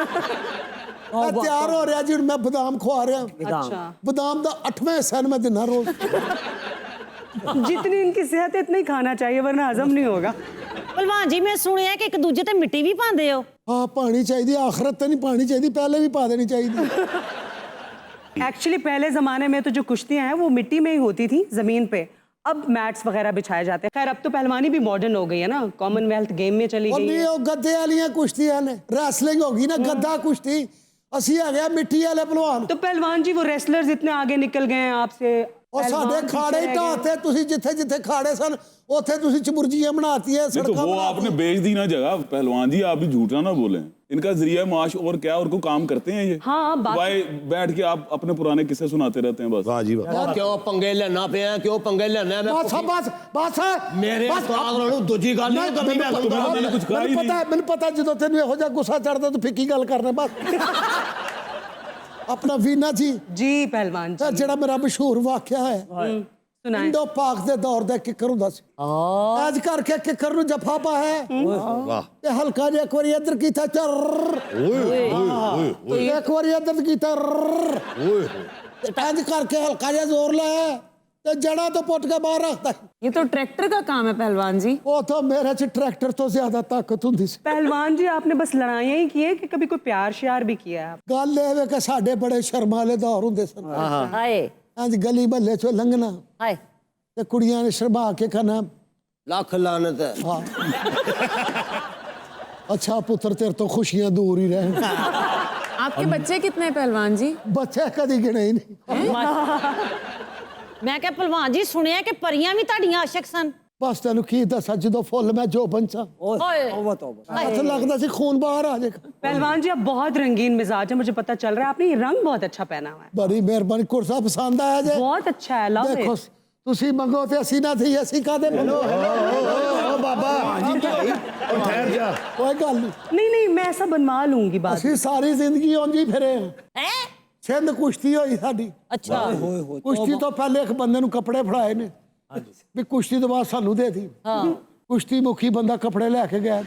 मैं तैयार हो रहा जी हुण मैं बादाम खुआ रहा अच्छा बादाम दा 8वां हिस्सा मैं देना रोज जितनी इनकी सेहत है इतना ही खाना चाहिए वरना हजम नहीं होगा। ਭਲਵਾਨ ਜੀ ਮੈਂ ਸੁਣਿਆ ਕਿ ਇੱਕ ਦੂਜੇ ਤੇ ਮਿੱਟੀ ਵੀ ਪਾਉਂਦੇ ਹੋ। हाँ पानी चाहिए आखिरत ते नहीं पानी चाहिए पहले भी पा देनी चाहिए एक्चुअली पहले ज़माने में तो जो कुश्तियाँ हैं वो मिट्टी में ही होती थी ज़मीन पे, अब मैट्स वगैरह बिछाए जाते हैं। खैर अब तो पहलवानी भी मॉडर्न हो गई है ना, कॉमनवेल्थ गेम में चली और गई नहीं है। वो गद्दे वालियां कुश्तियां ने रेसलिंग होगी ना गद्दा कुश्ती असी आ गया मिट्टी वाले पहलवान तो पहलवान जी वो रेसलर्स इतने आगे निकल गए हैं आपसे, और साडे पहलवान खाड़े पीछे ही रह गए। ढाते तुसी जिथे जिथे खाड़े सन ओथे तुसी चमुर्जियां बनाती है नहीं तो सड़कां वो बनाती आपने बेच दी ना जगह पहलवान जी, आप भी झूठा ना बोलें। इनका जरिया माश और क्या और को काम करते हैं ये। हाँ, बात- भाई बैठ के आप अपने पुराने किस्से सुनाते रहते हैं बस। ਵਾਹ ਜੀ ਵਾਹ क्यों पंगे लेना पे हैं, क्यों पंगे लेना है? बस बस बस मेरे बस उस्ताद नालों दूजी गल नहीं करनी मैं तो समझा। मैंने कुछ कहा ही ਮੈਨੂੰ नहीं। ਮੈਨੂੰ ਪਤਾ ਜਦੋਂ ਤੈਨੂੰ ਇਹੋ ਜਿਹਾ ਗੁੱਸਾ ਚੜਦਾ ਤੂੰ ਫਿੱਕੀ ਗੱਲ ਕਰਨਾ ਬਸ ਆਪਣਾ ਵੀਨਾ ਜੀ जी पहलवान जी ਜਿਹੜਾ ਮੇਰਾ ਮਸ਼ਹੂਰ ਵਾਕਿਆ ਹੈ सुनाए। ਇੰਡੋ ਪਾਕ ਦੇ ਦੌਰ ਦਾ ਕਿੱਕਰ ਹੁੰਦਾ ਸੀ ਅੱਜ ਕਰਕੇ ਕਿੱਕਰ ਨੂੰ ਜਫਾ ਪਾਇਆ ਵਾਹ ਤੇ ਹਲਕਾ ਜਿਹਾ ਇੱਕ ਵਾਰੀ ਇੱਧਰ ਕੀਤਾ ਚਰ ਓਏ ਇੱਕ ਵਾਰੀ ਇੱਧਰ ਕੀਤਾ ਓਏ ਤੇ ਇੰਜ ਕਰਕੇ ਹਲਕਾ ਜਿਹਾ ਜ਼ੋਰ ਲਾਇਆ ਤੇ ਜੜਾ ਤੋਂ ਪੁੱਟ ਕੇ ਬਾਹਰ ਰੱਖਦਾ ये तो ट्रैक्टर का काम है पहलवान जी। ਉਹ ਤਾਂ ਮੇਰੇ ਚ ਟਰੈਕਟਰ ਤੋਂ ਜ਼ਿਆਦਾ ਤਾਕਤ ਹੁੰਦੀ ਸੀ पहलवान जी आपने बस लड़ाइयाँ ही की है कि कभी कोई प्यार श्यार भी किया है आप? ਗੱਲ ਇਹ ਵੇ ਕਿ ਸਾਡੇ ਬੜੇ ਸ਼ਰਮ ਵਾਲੇ ਦੌਰ ਹੁੰਦੇ ਸਨ ਹਾਏ ਇੰਜ ਗਲੀ ਮਹੱਲੇ ਚੋਂ ਲੰਘਣਾ ਹਾਏ ਤੇ ਕੁੜੀਆਂ ਨੇ ਸ਼ਰਮਾ ਕੇ ਖਾਣਾ लाख लानत है। ਹਾਂ ਅੱਛਾ ਪੁੱਤਰ ਤੇਰੇ ਤੋਂ ਖੁਸ਼ੀਆਂ ਦੂਰ ਹੀ ਰਹਿਣ आपके बच्चे कितने हैं पहलवान जी? ਬੱਚੇ ਕਦੀ ਗਿਣੇ ਹੀ ਨਹੀਂ ਮੈਂ ਕਿਹਾ ਭਲਵਾਨ ਜੀ ਸੁਣਿਆ ਕਿ ਪਰੀਆਂ ਵੀ ਤੁਹਾਡੀਆਂ ਆਸ਼ਿਕ ਸਨ। ਬਸ ਤੈਨੂੰ ਕੀ ਦੱਸਾਂ ਜਦੋਂ ਫੁੱਲ ਮੈਂ ਜੋ ਬੰਚਾ ਓਏ ਹੱਥ ਲੱਗਦਾ ਸੀ ਖੂਨ ਬਾਹਰ ਆ ਜਾਏਗਾ पहलवान जी आप बहुत रंगीन मिजाज है, मुझे पता चल रहा है। आपने ये रंग बहुत अच्छा पहना हुआ है, ਬੜੀ ਮਿਹਰਬਾਨੀ ਕੁਰਸਾ ਪਸੰਦ ਆਇਆ ਜੇ बहुत अच्छा है, लव ਦੇਖੋ इट। ਤੁਸੀਂ ਮੰਗੋ ਤੇ ਅਸੀਂ ਨਾ ਥਈ ਅਸੀਂ ਕਾਦੇ ਮੰਗੋ ਓ ਬਾਬਾ ਉਹ ਠਹਿਰ ਜਾ ਕੋਈ ਗੱਲ ਨਹੀਂ नहीं नहीं मैं ऐसा बनवा लूंगी बात। ਅਸੀਂ ਸਾਰੀ ਜ਼ਿੰਦਗੀ ਉਂਝ ਹੀ ਫਿਰੇ ਹਾਂ ਹੈ ਸਿੰਧ ਕੁਸ਼ਤੀ ਹੋਈ ਸਾਡੀ ਅੱਛਾ ਕੁਸ਼ਤੀ ਤੋਂ ਪਹਿਲੇ ਇੱਕ ਬੰਦੇ ਨੂੰ ਕੱਪੜੇ ਫੜਾਏ ਨੇ ਵੀ ਕੁਸ਼ਤੀ ਤੋਂ ਬਾਅਦ ਸਾਨੂੰ ਦੇ ਦੀ ਕੁਸ਼ਤੀ ਮੁਖੀ ਬੰਦਾ ਕੱਪੜੇ ਲੈ ਕੇ ਗਿਆ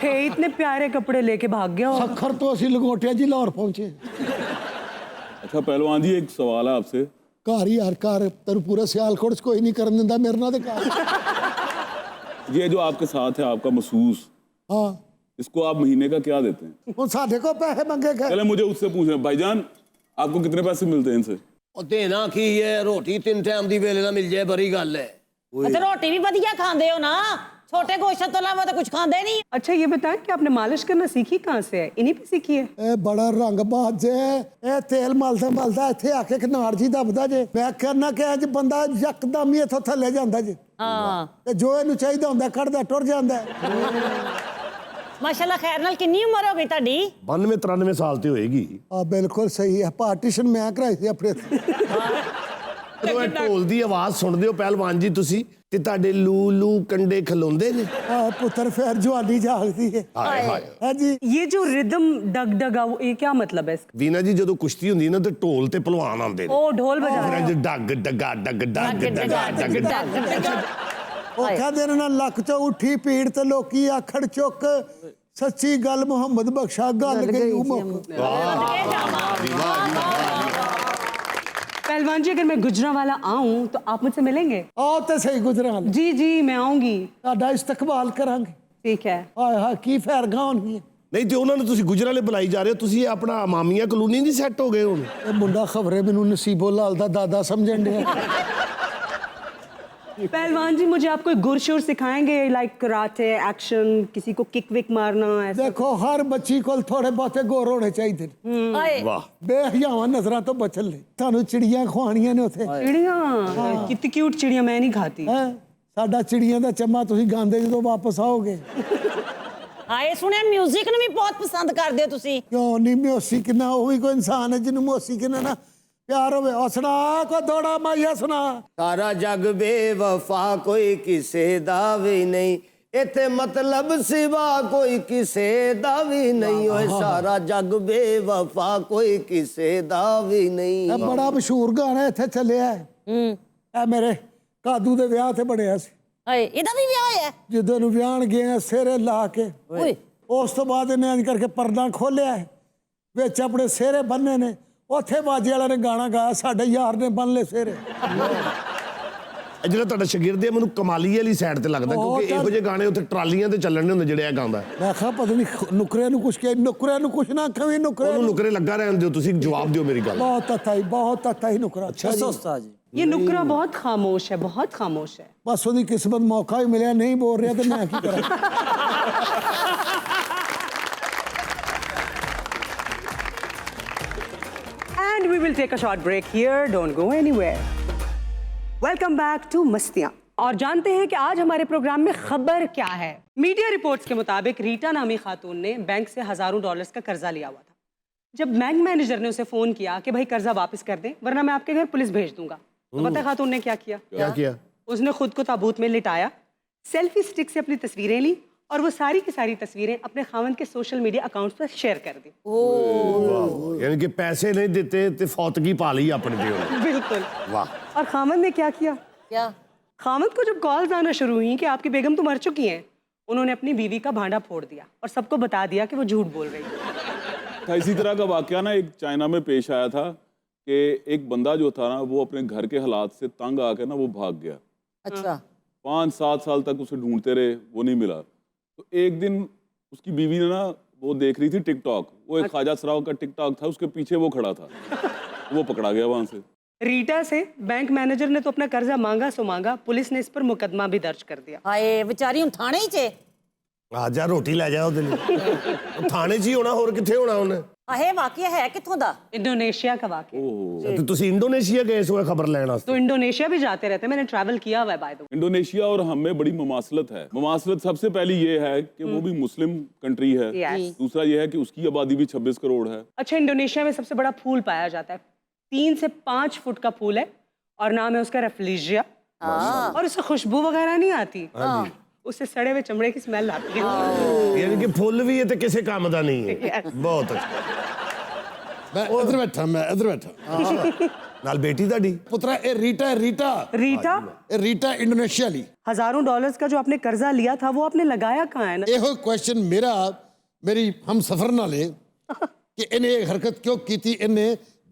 थे इतने प्यारे कपड़े लेके भाग गया और ਸੱਖਰ ਤੋਂ ਅਸੀਂ ਲੰਗੋਟਿਆਂ ਜੀ ਲਾਹੌਰ ਪਹੁੰਚੇ अच्छा पहलवान जी एक सवाल है आपसे। ਘਰ ਹੀ ਯਾਰ ਘਰ ਤੈਨੂੰ ਪੂਰਾ ਸਿਆਲਕੋਟ 'ਚ ਕੋਈ ਨਹੀਂ ਕਰਨ ਦਿੰਦਾ ਮੇਰੇ ਨਾਲ ਦੇ ਘਰ ये जो आपके साथ है आपका मसूस, हाँ इसको आप महीने का क्या देते हैं? वो साढ़े को पैसे मंगे गए। पहले मुझे उससे पूछना, भाईजान आपको कितने पैसे मिलते हैं इनसे? ਉਹ ਦੇਣਾ ਕੀ ਹੈ ਰੋਟੀ 3 ਟਾਈਮ ਦੀ ਵੇਲੇ ਨਾਲ ਮਿਲ ਜਾਏ ਬੜੀ ਗੱਲ ਹੈ ਤੇ ਰੋਟੀ ਵੀ ਵਧੀਆ ਖਾਂਦੇ ਹੋ ਨਾ छोटे गोश्त तो अलावा तो कुछ खाते नहीं। अच्छा ये बताएं कि आपने मालिश करना सीखी कहाँ से है? इन्हीं पे सीखी है? ए बड़ा रंगबाज है, ए तेल मलदा मलदा इत्थे आके कनाड़ जी दबदा जे। मैं कहना कि अज बंदा यकदम ही इथों थल्ले जांदा जे। हाँ ते जो इहनूं चाहीदा हुंदा कढदा टुर जांदा है। माशाल्लाह खैर नाल कितनी उम्र हो गई ਤੁਹਾਡੀ? 92-93 ਸਾਲ ਤੇ ਹੋਏਗੀ। आ बिल्कुल सही है, पार्टीशन मैं कराई थी अपने ਜਦੋਂ ਇਹ ਢੋਲ ਦੀ ਆਵਾਜ਼ ਸੁਣਦੇ ਹੋ ਪਹਿਲਵਾਨ ਜੀ ਤੁਸੀਂ ਤੇ ਤੁਹਾਡੇ ਲੂ ਲੂ ਕੰਡੇ ਖਲੋਂਦੇ ਨੇ? आ पुत्र फिर जवानी जागदी है। ਹਾਏ ਹਾਏ। हां जी ये जो रिदम डग डगा ये क्या मतलब है इसका? ਵੀਨਾ ਜੀ ਜਦੋਂ ਕੁਸ਼ਤੀ ਹੁੰਦੀ ਨਾ ਤੇ ਢੋਲ ਤੇ ਪਹਿਲਵਾਨ ਆਉਂਦੇ ਨੇ। ओ ढोल बजा ਫਿਰ रहे ਇੰਝ ਡੱਗ ਡੱਗਾ ਡੱਗ ਡੱਗ ਡੱਗਾ ਡੱਗ ਡੱਗ। ਉਹ ਕਹਿੰਦੇ ਨੇ ਨਾ ਲੱਕ ਚੋਂ ਉੱਠੀ ਪੀੜ ਤੇ ਲੋਕੀ ਆਖੜ ਚੁੱਕ ਸੱਚੀ ਗੱਲ ਮੁਹੰਮਦ ਬਖਸ਼ਾ ਗੱਲ ਗਈ ਮੁੱਕ। पहलवान जी अगर मैं गुजरांवाला आऊं तो आप मुझसे मिलेंगे? आओ तो सही गुजरांवाला। जी जी मैं आऊंगी। ਤੁਹਾਡਾ ਇਸਤਕਬਾਲ ਕਰਾਂਗੇ। ठीक है। ਹਾਏ ਹਾਏ ਕੀ ਫੈਰਗਾ ਹੋਣੀ ਹੈ। ਨਹੀਂ ਤੇ ਉਹਨਾਂ ਨੂੰ ਤੁਸੀਂ ਗੁਜਰਾਲੇ ਬੁਲਾਈ ਜਾ ਰਹੇ ਹੋ, ਤੁਸੀਂ ਆਪਣਾ ਮਾਮੀਆਂ ਕਲੋਨੀ ਨਹੀਂ ਸੈੱਟ ਹੋ ਗਏ ਹੁਣ? ਇਹ ਮੁੰਡਾ ਖਬਰੇ ਮੈਨੂੰ ਨਸੀਬੋ ਲਾਲ ਦਾ ਦਾਦਾ ਸਮਝਣ ਡਿਆ। पहलवान जी मुझे आप कोई गुरशुर सिखाएंगे, लाइक कराटे एक्शन, किसी को किक विक मारना ऐसा? देखो हर बच्ची को थोड़े बहुते गोर होने चाहिए। ਹਾਏ ਵਾਹ बेहयावां नजरां तो बचन ले ਤੁਹਾਨੂੰ ਚਿੜੀਆਂ ਖਵਾਣੀਆਂ ਨੇ ਉੱਥੇ। चिड़िया कितनी क्यूट चिड़िया मैं नहीं खाती। ਹੈ ਸਾਡਾ ਚਿੜੀਆਂ ਦਾ ਚੰਮਾ ਤੁਸੀਂ ਗਾਉਂਦੇ ਜਦੋਂ ਵਾਪਸ ਆਓਗੇ। ਹਾਏ ਸੁਣਿਆ 뮤직 ਨੂੰ ਵੀ ਬਹੁਤ ਪਸੰਦ ਕਰਦੇ ਹੋ ਤੁਸੀਂ। ਕਿਉਂ ਨਹੀਂ ਮੋਸੀ ਕਿੰਨਾ ਉਹ ਵੀ ਕੋਈ ਇਨਸਾਨ ਹੈ ਜਿਹਨੂੰ ਮੋਸੀ ਕਿੰਨਾ ਨਾ ਪਿਆਰ ਹੋਵੇ। ਉਹ ਸੁਣਾ ਕੋ ਥੋੜਾ ਮਾਇਆ ਸੁਣਾ। ਸਾਰਾ ਜੱਗ ਬੇਵਫਾ ਕੋਈ ਕਿਸੇ ਦਾ ਵੀ ਨਹੀਂ ਇੱਥੇ ਮਤਲਬ ਸਿਵਾ ਕੋਈ ਕਿਸੇ ਦਾ ਵੀ ਨਹੀਂ ਓਏ ਸਾਰਾ ਜੱਗ ਬੇਵਫਾ ਕੋਈ ਕਿਸੇ ਦਾ ਵੀ ਨਹੀਂ। ਇਹ ਬੜਾ ਮਸ਼ਹੂਰ ਗਾਣਾ ਇੱਥੇ ਚੱਲਿਆ ਹੈ। ਇਹ ਮੇਰੇ ਕਾਦੂ ਦੇ ਵਿਆਹ ਤੇ ਬਣਿਆ ਸੀ। ਹਾਏ ਇਹਦਾ ਵੀ ਵਿਆਹ ਹੋਇਆ? ਜਦੋਂ ਨੂੰ ਵਿਆਹਣ ਗਏ ਸਿਹਰੇ ਲਾ ਕੇ ਓਏ ਉਸ ਤੋਂ ਬਾਅਦ ਇਹਨੇ ਇੰਜ ਕਰਕੇ ਪਰਦਾ ਖੋਲਿਆ ਵਿੱਚ ਆਪਣੇ ਸਿਹਰੇ ਬੰਨੇ ਨੇ। ਉੱਥੇ ਬਾਜੇ ਵਾਲਿਆਂ ਨੇ ਗਾਣਾ ਗਾਇਆ ਸਾਡੇ ਯਾਰ ਨੇ ਬੰਨ ਲਏ ਸਿਹਰੇ। ਇਹ ਜਿਹੜਾ ਤੁਹਾਡਾ ਸ਼ਾਗਿਰਦ ਹੈ ਮੈਨੂੰ ਕਮਾਲੀ ਵਾਲੀ ਸਾਈਡ ਤੇ ਲੱਗਦਾ, ਕਿਉਂਕਿ ਇਹੋ ਜਿਹੇ ਗਾਣੇ ਉੱਥੇ ਟਰਾਲੀਆਂ ਤੇ ਚੱਲਣ ਨਹੀਂ ਹੁੰਦੇ ਜਿਹੜੇ ਇਹ ਗਾਉਂਦਾ। ਮੈਂ ਕਿਹਾ ਪਤਾ ਨਹੀਂ ਨੁਕਰਿਆਂ ਨੂੰ ਕੁਛ ਕਿਹਾ, ਨੁਕਰਿਆਂ ਨੂੰ ਕੁਛ ਨਾ ਕਵੀ ਨੁਕਰਿਆਂ ਉਹਨੂੰ ਨੁਕਰੇ ਲੱਗਾ ਰਹਿਣ ਦਿਓ, ਤੁਸੀਂ ਜਵਾਬ ਦਿਓ ਮੇਰੀ ਗੱਲ। ਬਹੁਤ ਤੱਤਾ ਹੀ ਨੁਕਰਾ। ਅੱਛਾ ਜੀ। ये नुकरा बहुत खामोश है, बहुत खामोश है। ਬਸ ਉਹਦੀ ਕਿਸਮਤ ਮੌਕਾ ਹੀ ਮਿਲਿਆ ਨਹੀਂ ਬੋਲ ਰਿਹਾ ਤੇ ਮੈਂ ਕੀ ਕਰਾਂ। And we will take a short break here. Don't go anywhere. Welcome back to मस्तियाँ। और जानते हैं कि आज हमारे प्रोग्राम में खबर क्या है। मीडिया रिपोर्ट्स के मुताबिक रीटा नामी खातून ने बैंक से हजारों डॉलर्स का कर्जा लिया हुआ था। जब बैंक मैनेजर ने उसे फोन किया कि भाई कर्जा वापस कर दें वरना मैं आपके घर पुलिस भेज दूंगा, तो पता है खातून ने क्या किया? क्या किया? उसने खुद को ताबूत में लिटाया, सेल्फी स्टिक से अपनी तस्वीरें ली और वो सारी की सारी तस्वीरें अपने खावंद के सोशल मीडिया अकाउंट्स पर शेयर कर दी। यानी कि पैसे नहीं देते तो फौतगी पा ली अपने पे उन्होंने। बिल्कुल। वाह। और खावंद ने क्या किया? क्या? खावंद को जब कॉल्स आना शुरू हुई कि आपकी बेगम तो मर चुकी हैं, उन्होंने अपनी बीवी का भांडा फोड़ दिया और सबको बता दिया कि वो झूठ बोल रही है। था इसी तरह का वाकया ना एक चाइना में पेश आया था कि एक बंदा जो था ना वो अपने घर के हालात से तंग आके ना वो भाग गया। अच्छा। 5-7 साल तक उसे ढूंढते रहे, वो नहीं मिला। तो एक दिन उसकी बीवी ने ना वो देख रही थी टिकटॉक, वो एक ख्वाजा सराव का टिकटॉक था, उसके पीछे वो खड़ा था। वो पकड़ा गया वहां से। रीटा से बैंक मैनेजर ने तो अपना कर्जा मांगा सो मांगा, पुलिस ने इस पर मुकदमा भी दर्ज कर दिया। ਹਾਏ ਵਿਚਾਰੀ ਹੁਣ ਥਾਣੇ ਹੀ 'ਚ। ਆ ਜਾ ਰੋਟੀ ਲੈ ਜਾ ਉਹਦੇ ਲਈ। ਉਹ ਥਾਣੇ 'ਚ ਹੀ ਹੋਣਾ, ਹੋਰ ਕਿੱਥੇ ਹੋਣਾ ਉਹਨੇ? ਆਹੇ ਵਾਕਿਆ ਹੈ ਕਿੱਥੋਂ ਦਾ? इंडोनेशिया का वाकया। तो तुसी इंडोनेशिया गए सो खबर लेना? तो इंडोनेशिया भी जाते रहते हैं, मैंने ट्रैवल किया हुआ है बाय द वे। इंडोनेशिया और हम में बड़ी ममासलत है। ममासलत सबसे पहली ये है कि वो भी मुस्लिम कंट्री है। Yes. दूसरा ये है कि उसकी आबादी भी 26 करोड़ है। अच्छा, इंडोनेशिया में सबसे बड़ा फूल पाया जाता है, 3 से 5 फुट का फूल है और नाम है उसका रेफ्लिजिया। और उससे खुशबू वगैरह नहीं आती, उससे सड़े हुए चमड़े की स्मेल आती है। यानी कि फुल भी है तो किसी काम का नहीं है। बहुत अच्छा। मैं इधर बैठा, मैं इधर बैठा। नाल बेटी दादी पुत्रा ए रीटा रीटा रीटा इंडोनेशिया ली। हजारों डॉलर्स का जो आपने कर्जा लिया था वो आपने लगाया कहाँ है ना? ਇਹੋ क्वेश्चन मेरी हम सफर ना ले कि इन्हें ये हरकत क्यों की थी। इन्हें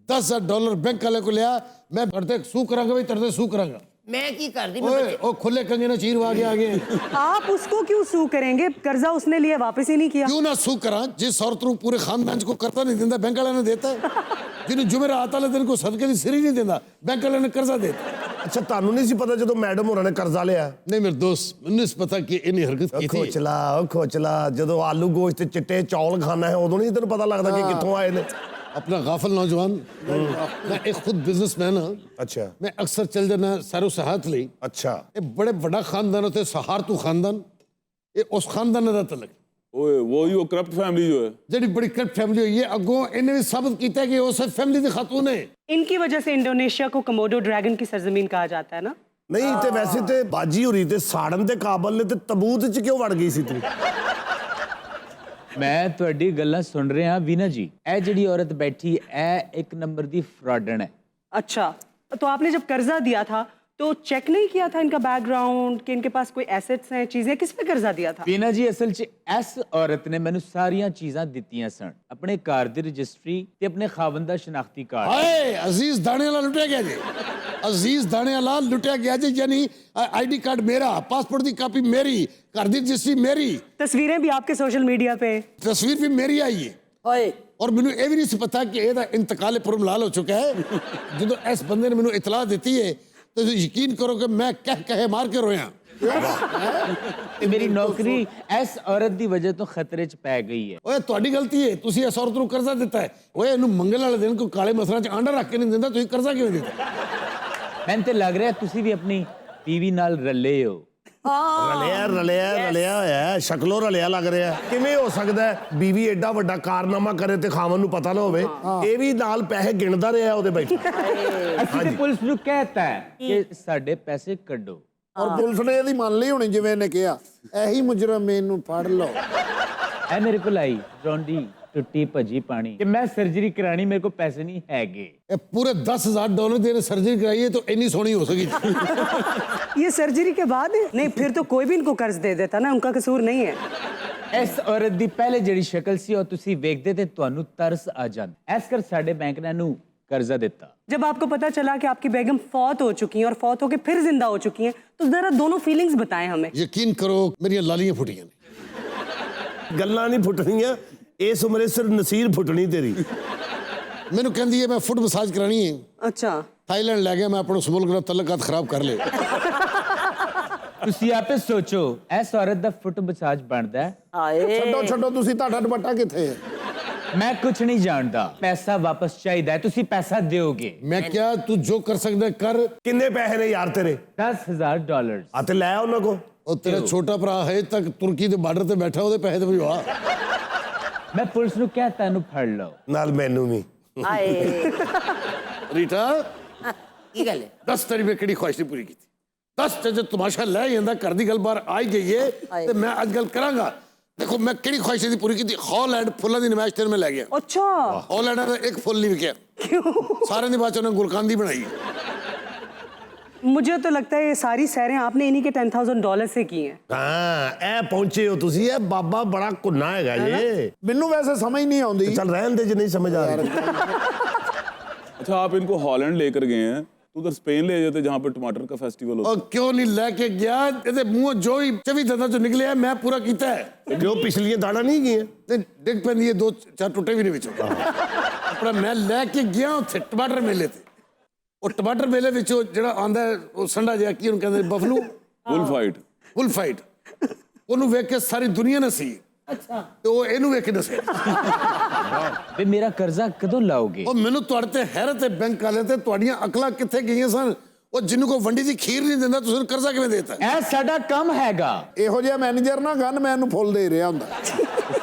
$10,000 बैंक वाले को लिया, मैं भरते सू करांगा भाई तरते सू करांगा। मैं की कर दी ओए ओ खुले कंगे ना चीर वा के आ गए आप उसको क्यों सू करेंगे? कर्जा उसने लिया, वापस ही नहीं किया। क्यों ना सू करा जिस औरत ਨੂੰ पूरे खानदान को करता नहीं देता बैंक वाले ने देता जिन्हें जुमेरात वाले दिन को सदके दी सिर ही नहीं देता बैंक वाले ने कर्जा देता। ਅੱਛਾ ਤੁਹਾਨੂੰ ਨਹੀਂ ਸੀ ਪਤਾ ਜਦੋਂ ਮੈਡਮ ਹੋਰਾਂ ਨੇ ਕਰਜ਼ਾ ਲਿਆ? नहीं मेरे दोस्त मैंने नहीं पता कि इन्हें हरकत की थी। ਖੋਚਲਾ ਜਦੋਂ ਆਲੂ ਗੋਸ਼ਤ ਤੇ ਚਿੱਟੇ ਚੌਲ ਖਾਣਾ ਹੈ ਉਦੋਂ ਨਹੀਂ ਤੈਨੂੰ ਪਤਾ ਲੱਗਦਾ ਕਿ ਕਿੱਥੋਂ ਆਏ ਨੇ? अपना गाफिल नौजवान मैं एक खुद बिजनेसमैन हाँ। अच्छा मैं अक्सर चल जाना सैरो सहायत ਲਈ। अच्छा ਇਹ ਬੜੇ ਵੱਡਾ ਖਾਨਦਾਨ ਉਤੇ ਸਹਾਰਤੂ ਖਾਨਦਾਨ ਇਹ ਉਸ ਖਾਨਦਾਨ ਦਾ ਤਲਕ ओए वो ही वो करप्ट फैमिली जो है। ਜਿਹੜੀ ਬੜੀ ਕਰਪਟ ਫੈਮਿਲੀ ਹੋਈ ਹੈ ਅੱਗੋਂ ਇਹਨੇ ਵੀ ਸਾਬਤ ਕੀਤਾ ਕਿ ਉਸ ਫੈਮਿਲੀ ਦੀ ਖਾਤੂਨ ਹੈ। इनकी वजह से इंडोनेशिया को कमोडो ड्रैगन की सरजमीन कहा जाता है ना। ਨਹੀਂ ਤੇ ਵੈਸੇ ਤੇ ਬਾਜੀ ਹੋਰੀ ਤੇ ਸਾੜਨ ਦੇ ਕਾਬਲ ਨੇ ਤੇ ਤਬੂਤ ਚ ਕਿਉਂ ਵੜ ਗਈ ਸੀ ਤੂੰ? ਮੈਂ ਤੁਹਾਡੀ ਗੱਲਾਂ ਸੁਣ ਰਿਹਾ ਵੀਨਾ ਜੀ। ਇਹ ਜਿਹੜੀ ਔਰਤ ਬੈਠੀ ਇਹ ਇੱਕ ਨੰਬਰ ਦੀ ਫਰਾਡਣ ਹੈ। अच्छा, तो आपने जब कर्जा दिया था तो चेक नहीं किया था इनका बैकग्राउंड कि इनके पास कोई एसेट्स हैं, चीजें? किस पे कर्जा दिया था? ਵੀਨਾ ਜੀ ਅਸਲ 'ਚ ਇਸ ਔਰਤ ਨੇ ਮੈਨੂੰ ਸਾਰੀਆਂ ਚੀਜ਼ਾਂ ਦਿੱਤੀਆਂ ਸਨ, ਆਪਣੇ ਘਰ ਦੀ ਰਜਿਸਟਰੀ ਤੇ ਆਪਣੇ ਖਾਵੰਦ ਦਾ ਸ਼ਨਾਖਤੀ ਕਾਰਡ। ਹਾਏ ਅਜ਼ੀਜ਼ ਦਾਣੇ ਵਾਲਾ ਲੁੱਟਿਆ ਗਿਆ ਜੀ ਅਜ਼ੀਜ਼ ਦਾਣੇ ਵਾਲਾ ਲੁੱਟਿਆ ਗਿਆ ਜੀ ਯਾਨੀ ਆਈਡੀ ਕਾਰਡ ਮੇਰਾ ਪਾਸਪੋर्ट ਦੀ ਕਾਪੀ ਮੇਰੀ ਘਰ ਦੀ ਰਜਿਸਟਰੀ ਮੇਰੀ तस्वीरें भी आपके सोशल मीडिया पे। ਤਸਵੀਰ ਵੀ ਮੇਰੀ ਆਈ ਹੈ ਓਏ ਔਰ ਮੈਨੂੰ ਇਹ ਵੀ ਨਹੀਂ ਸੀ ਪਤਾ ਕਿ ਇਹਦਾ ਇੰਤਕਾਲ ਪੁਰਮਲਾਲ ਹੋ ਚੁੱਕਾ ਹੈ। ਜਦੋਂ ਇਸ ਬੰਦੇ ਨੇ ਮੈਨੂੰ ਇਤਲਾਹ ਦਿੱਤੀ ਹੈ तो यकीन करो कि मैं कह कहे मार के रोया। ਤੇ ਮੇਰੀ ਨੌਕਰੀ ਇਸ ਔਰਤ ਦੀ ਵਜ੍ਹਾ ਤੋਂ ਖਤਰੇ 'ਚ ਪੈ ਗਈ ਹੈ। ਓਏ ਤੁਹਾਡੀ ਗਲਤੀ ਹੈ ਤੁਸੀਂ ਇਸ ਔਰਤ ਨੂੰ ਕਰਜ਼ਾ ਦਿੱਤਾ ਹੈ। ਓਏ ਇਹਨੂੰ ਮੰਗਲ ਵਾਲੇ ਦਿਨ ਕੋਈ ਕਾਲੇ ਮਸਲਾਂ 'ਚ ਆਂਡਾ ਰੱਖ ਕੇ ਨਹੀਂ ਦਿੰਦਾ ਤੁਸੀਂ ਕਰਜ਼ਾ ਕਿਵੇਂ ਦਿੱਤਾ? ਮੈਨੂੰ ਤੇ ਲੱਗ ਰਿਹਾ ਤੁਸੀਂ ਵੀ ਆਪਣੀ ਬੀਵੀ ਨਾਲ ਰੱਲੇ ਹੋ। ਰਲਿਆ ਹੋਇਆ ਸ਼ਕਲੋਂ ਰਲਿਆ ਲੱਗ ਰਿਹਾ। ਕਿਵੇਂ ਹੋ ਸਕਦਾ ਹੈ ਬੀਵੀ ਐਡਾ ਵੱਡਾ ਕਾਰਨਾਮਾ ਕਰੇ ਤੇ ਖਾਵਨ ਨੂੰ ਪਤਾ ਨਾ ਹੋਵੇ? ਇਹ ਵੀ ਨਾਲ ਪੈਸੇ ਗਿਣਦਾ ਰਿਹਾ ਉਹਦੇ ਬੈਠੇ। ਅਸੀਂ ਤੇ ਪੁਲਿਸ ਨੂੰ ਕਹਿਤਾ ਹੈ ਕਿ ਸਾਡੇ ਪੈਸੇ ਕੱਢੋ ਔਰ ਪੁਲਿਸ ਨੇ ਇਹਦੀ ਮੰਨ ਲਈ ਹੋਣੀ ਜਿਵੇਂ ਇਹਨੇ ਕਿਹਾ ਇਹੀ ਮੁਜਰਮ ਇਹਨੂੰ ਫੜ ਲਓ। ਇਹ ਮੇਰੇ ਕੋਲ ਆਈ ਰੌਂਡੀ ਟੁੱਟੀ ਭੱਜੀ ਪਾਣੀ ਕਿ ਮੈਂ ਸਰਜਰੀ ਕਰਾਣੀ, ਮੇਰੇ ਕੋਲ ਪੈਸੇ ਨਹੀਂ ਹੈਗੇ। ਇਹ ਪੂਰੇ $10,000 ਦੀ सर्जरी कराई है तो इतनी सोनी हो सकी। ये सर्जरी के बाद है? नहीं, फिर तो कोई भी इनको कर्ज दे देता ना, उनका कसूर नहीं है। ਇਸ ਔਰਤ ਦੀ ਪਹਿਲੇ ਜਿਹੜੀ ਸ਼ਕਲ ਸੀ ਉਹ ਤੁਸੀਂ ਵੇਖਦੇ ਤੇ ਤੁਹਾਨੂੰ ਤਰਸ ਆ ਜਾਂਦਾ। ਇਸ ਕਰ ਸਾਡੇ ਬੈਂਕ ਨੇ ਇਹਨੂੰ कर्जा देता। जब आपको पता चला कि आपकी बेगम फौत हो चुकी हैं और फौत होकर फिर जिंदा हो चुकी हैं, तो जरा दोनों फीलिंग्स बताएं हमें। यकीन करो मेरी लालियां फुटियां ने। ਗੱਲਾਂ ਨਹੀਂ ਫੁੱਟਣੀਆਂ ਇਸ ਉਮਰੇ ਸਿਰ ਨਸੀਰ ਫੁੱਟਣੀ ਤੇਰੀ। ਮੈਨੂੰ ਕਹਿੰਦੀ ਹੈ ਮੈਂ ਫੁੱਟ ਮਸਾਜ ਕਰਾਣੀ ਹੈ। अच्छा, थाईलैंड ਲੈ ਗਿਆ ਮੈਂ ਆਪਣਾ ਸਮੂਲ ਨਾਲ ਤਲਕਾਤ ਖਰਾਬ ਕਰ ਲੇ। ਤੁਸੀਂ ਆਪੇ ਸੋਚੋ ਇਸ ਔਰਤ ਦਾ ਫੁੱਟ ਮਸਾਜ ਬਣਦਾ ਹੈ। ਛੱਡੋ ਛੱਡੋ ਤੁਸੀਂ ਤੁਹਾਡਾ ਦੁਪੱਟਾ ਕਿੱਥੇ ਹੈ? ਮੈਂ ਕੁਝ ਨਹੀਂ ਜਾਣਦਾ, ਪੈਸਾ ਵਾਪਸ ਚਾਹੀਦਾ ਹੈ, ਤੁਸੀਂ ਪੈਸਾ ਦਿਓਗੇ। ਮੈਂ ਕਿਹਾ ਤੂੰ ਜੋ ਕਰ ਸਕਦਾ ਕਰ। ਕਿੰਨੇ ਪੈਸੇ ਨੇ ਯਾਰ ਤੇਰੇ? $10,000। ਆ ਤੇ ਲੈ ਉਹਨਾਂ ਕੋ। ਉਹ ਤੇਰਾ ਛੋਟਾ ਭਰਾ ਹੈ ਤੱਕ ਤੁਰਕੀ ਦੇ ਬਾਰਡਰ ਤੇ ਬੈਠਾ ਉਹਦੇ ਪੈਸੇ ਤੇ ਭਜਵਾ। ਮੈਂ ਪੁਲਿਸ ਨੂੰ ਕਹਿਤਾ ਇਹਨੂੰ ਫੜ ਲਓ। ਨਾਲ ਮੈਨੂੰ ਵੀ। ਹਾਏ ਰੀਟਾ ਕੀ ਗੱਲ ਹੈ? ਦੱਸ ਤੇਰੀ ਮੈਂ ਕਿਹੜੀ ਖੁਆਇਸ਼ ਪੂਰੀ ਕੀਤੀ? ਦੱਸ ਤੇ ਜੇ ਤਮਾਸ਼ਾ ਲੈ ਜਾਂਦਾ ਘਰ ਦੀ ਗੱਲ ਬਾਹਰ ਆ ਹੀ ਗਈ ਹੈ ਤੇ ਮੈਂ ਅੱਜ ਗੱਲ ਕਰਾਂਗਾ। देखो मैं किहड़ी ख्वाहिश दी पूरी की? हॉलैंड फुल्लां दी नमाइश तेरे में लै गया। अच्छा, हॉलैंड दा एक फुल नहीं विकिया। क्यों? सारे दी बात उन्होंने गुलकांदी बनाई। मुझे तो लगता है ये सारी सैरें आपने इन्हीं के $10,000 से की हैं। ਹਾਂ ਇਹ ਪਹੁੰਚੇ ਹੋ ਤੁਸੀਂ। ਇਹ ਬਾਬਾ ਬੜਾ ਕੁੰਨਾ ਹੈਗਾ ਜੀ। ਮੈਨੂੰ ਵੈਸੇ ਸਮਝ ਨਹੀਂ ਆਉਂਦੀ। ਚੱਲ ਰਹਿਣ ਦੇ ਜੇ ਨਹੀਂ ਸਮਝ ਆ ਰਹੀ। अच्छा, आप इनको हॉलैंड लेकर गए हैं तो उधर स्पेन ले जाते जहाँ पे टमाटर का फेस्टिवल होता और क्यों नहीं लेके गया? ਇਹਦੇ ਮੂੰਹੋਂ ਜੋ ਹੀ 24 ਦੰਦਾਂ ਚੋਂ ਨਿਕਲਿਆ ਮੈਂ ਪੂਰਾ ਕੀਤਾ ਹੈ। ਕਿਉਂ ਪਿਛਲੀਆਂ ਦਾਣਾ ਨਹੀਂ ਗਈਆਂ? ਤੇ ਡਿੱਗ ਪੈਂਦੀ ਹੈ 2-4 ਟੁੱਟੇ ਵੀ ਨਹੀਂ ਵਿੱਚੋਂ। ਆਪਣਾ ਮੈਂ ਲੈ ਕੇ ਗਿਆ ਉੱਥੇ ਟਮਾਟਰ ਮੇਲੇ ਤੇ। ਉਹ ਟਮਾਟਰ ਮੇਲੇ ਵਿੱਚੋਂ ਜਿਹੜਾ ਆਂਦਾ ਉਹ ਸੰਡਾ ਜਿਹਾ ਕੀ ਉਹਨੂੰ ਕਹਿੰਦੇ ਬਫਲੂ ਬੁਲ ਫਾਈਟ ਉਹਨੂੰ ਵੇਖ ਕੇ ਸਾਰੀ ਦੁਨੀਆ ਨਸੀ। ਅੱਛਾ, ਤੇ ਉਹ ਇਹਨੂੰ ਵੇਖ ਕੇ ਨਸੇ। ਵੇ ਮੇਰਾ ਕਰਜ਼ਾ ਕਦੋਂ ਲਾਓਗੇ? ਉਹ ਮੈਨੂੰ ਤੁਹਾਡੇ ਤੇ ਹੈਰਤ ਹੈ ਬੈਂਕ ਵਾਲੇ ਤੇ ਤੁਹਾਡੀਆਂ ਅਕਲਾਂ ਕਿੱਥੇ ਗਈਆਂ ਸਨ? ਉਹ ਜਿਹਨੂੰ ਕੋ ਵੰਡੀ ਦੀ ਖੀਰ ਨਹੀਂ ਦਿੰਦਾ ਤੁਸੀਂ ਕਰਜ਼ਾ ਕਿਵੇਂ ਦੇਤਾ? ਇਹ ਸਾਡਾ ਕੰਮ ਹੈਗਾ। ਇਹੋ ਜਿਹਾ ਮੈਨੇਜਰ ਨਾ ਗਨਮੈਨ ਨੂੰ ਫੁੱਲ ਦੇ ਰਿਹਾ ਹੁੰਦਾ।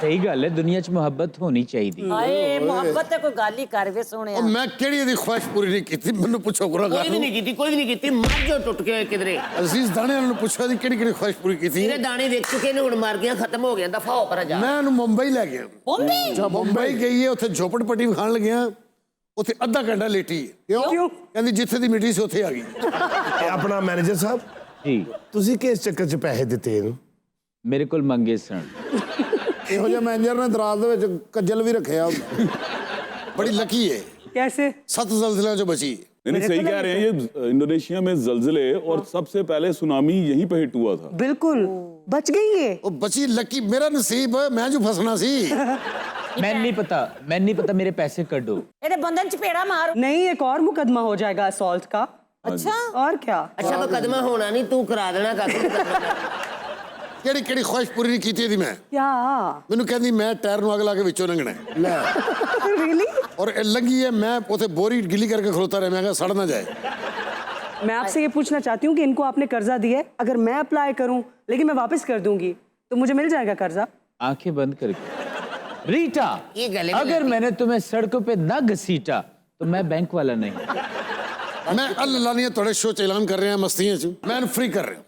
ਸਹੀ ਗੱਲ ਹੈ, ਦੁਨੀਆ 'ਚ ਮੁਹੱਬਤ ਹੋਣੀ ਚਾਹੀਦੀ। ਹਾਏ ਮੁਹੱਬਤ ਤੇ ਕੋਈ ਗੱਲ ਹੀ ਕਰ ਵੇ ਸੋਹਣਿਆ। ਉਹ ਮੈਂ ਕਿਹੜੀ ਇਹਦੀ ਖੁਆਇਸ਼ ਪੂਰੀ ਨਹੀਂ ਕੀਤੀ? ਮੈਨੂੰ ਪੁੱਛੋ ਗੁਰਾ ਕੋਈ ਵੀ ਨਹੀਂ ਕੀਤੀ, ਕੋਈ ਵੀ ਨਹੀਂ ਕੀਤੀ। ਮਰ ਜੋ ਟੁੱਟ ਕੇ ਕਿਧਰੇ। ਅਜ਼ੀਜ਼ ਦਾਣੇ ਵਾਲੇ ਨੂੰ ਪੁੱਛੋ ਇਹਦੀ ਕਿਹੜੀ ਕਿਹੜੀ ਖੁਆਇਸ਼ ਪੂਰੀ ਕੀਤੀ? ਇਹਦੇ ਦਾਣੇ ਵੇਚ ਚੁੱਕੇ ਨੇ, ਹੁਣ ਮਰ ਗਿਆ, ਖਤਮ ਹੋ ਗਿਆ। ਦਫਾ ਹੋ ਪਰ ਜਾ। ਮੈਂ ਉਹਨੂੰ ਮੁੰਬਈ ਲੈ ਗਿਆ। ਬੰਬਈ? ਅੱਛਾ, ਮੁੰਬਈ ਗਈ ਹੈ ਉੱਥੇ ਝੋਪੜਪੱਟੀ ਵਿਖਾਣ ਲੱਗਿਆ। ਉੱਥੇ ਅੱਧਾ ਘੰਟਾ ਲੇਟੀ ਹੈ। क्यों? ਕਹਿੰਦੀ ਜਿੱਥੇ ਦੀ ਮਿੱਟੀ ਸੀ ਉੱਥੇ ਆ ਗਈ। ਇਹ ਆਪਣਾ ਮੈਨੇਜਰ ਸਾਹਿਬ ਜੀ ਤੁਸੀਂ ਕਿਸ ਚੱਕਰ 'ਚ ਪੈਸੇ ਦਿੱਤੇ ਇਹਨੂੰ? ਮੇਰੇ ਕੋਲ ਮੰਗੇ ਸਨ। ਇਹੋ ਜਿਹਾ ਮੈਨੇਜਰ ਨੇ ਦਰਾਜ਼ ਦੇ ਵਿੱਚ ਕੱਜਲ ਵੀ ਰੱਖਿਆ ਹੁੰਦਾ। ਬੜੀ ਲੱਕੀ ਹੈ। कैसे? 7 ਜ਼ਲਜ਼ਲਿਆਂ ਚੋਂ ਬਚੀ। नहीं सही कह रहे हैं, ये इंडोनेशिया में जलजिले और सबसे पहले सुनामी यहीं पे हिट हुआ था। बिल्कुल बच गई ये। ਉਹ ਬਚੀ ਲੱਕੀ ਮੇਰਾ ਨਸੀਬ ਮੈਂ ਜੋ ਫਸਣਾ ਸੀ मैं नहीं पता मेरे पैसे कर दो। ਇਹਦੇ ਬੰਦਨ ਚ ਪੇੜਾ ਮਾਰ। नहीं, एक और मुकदमा हो जाएगा असॉल्ट का। अच्छा और क्या। अच्छा मुकदमा होना नहीं, तू करा देना ਕਿਹੜੀ ਕਿਹੜੀ ਖੁਆਇਸ਼ ਪੂਰੀ ਨਹੀਂ ਕੀਤੀ ਇਹਦੀ ਮੈਂ क्या ਮੈਨੂੰ ਕਹਿੰਦੀ ਮੈਂ ਟਾਇਰ ਨੂੰ ਅੱਗ ਲਾ ਕੇ ਵਿੱਚੋਂ ਲੰਘਣਾ ਹੈ। ਲੈ रियली। ਔਰ ਇਹ ਲੰਗੀ ਹੈ ਮੈਂ ਉਥੇ ਬੋਰੀ ਗਿੱਲੀ ਕਰਕੇ ਖਲੋਤਾ ਰਿਹਾ ਮੈਂ ਕਿਹਾ ਸੜ ਨਾ ਜਾਏ। मैं आपसे ये पूछना चाहती हूँ कि इनको आपने कर्जा दिया है, अगर मैं अप्लाई करूँ लेकिन मैं वापस कर दूंगी तो मुझे मिल जाएगा कर्जा? आंखें बंद करके। रीटा, ये गले में अगर लगती। मैंने तुम्हें सड़कों पे न घसीटा तो मैं बैंक वाला नहीं। ਮੈਂ ਅੱਲਾ ਦੀਆਂ ਤੁਹਾਡੇ ਸ਼ੋਅ ਚ ਐਲਾਨ ਕਰ ਰਿਹਾ ਮਸਤੀਆਂ ਚ ਮੈਂ ਫ੍ਰੀ ਕਰ ਰਿਹਾ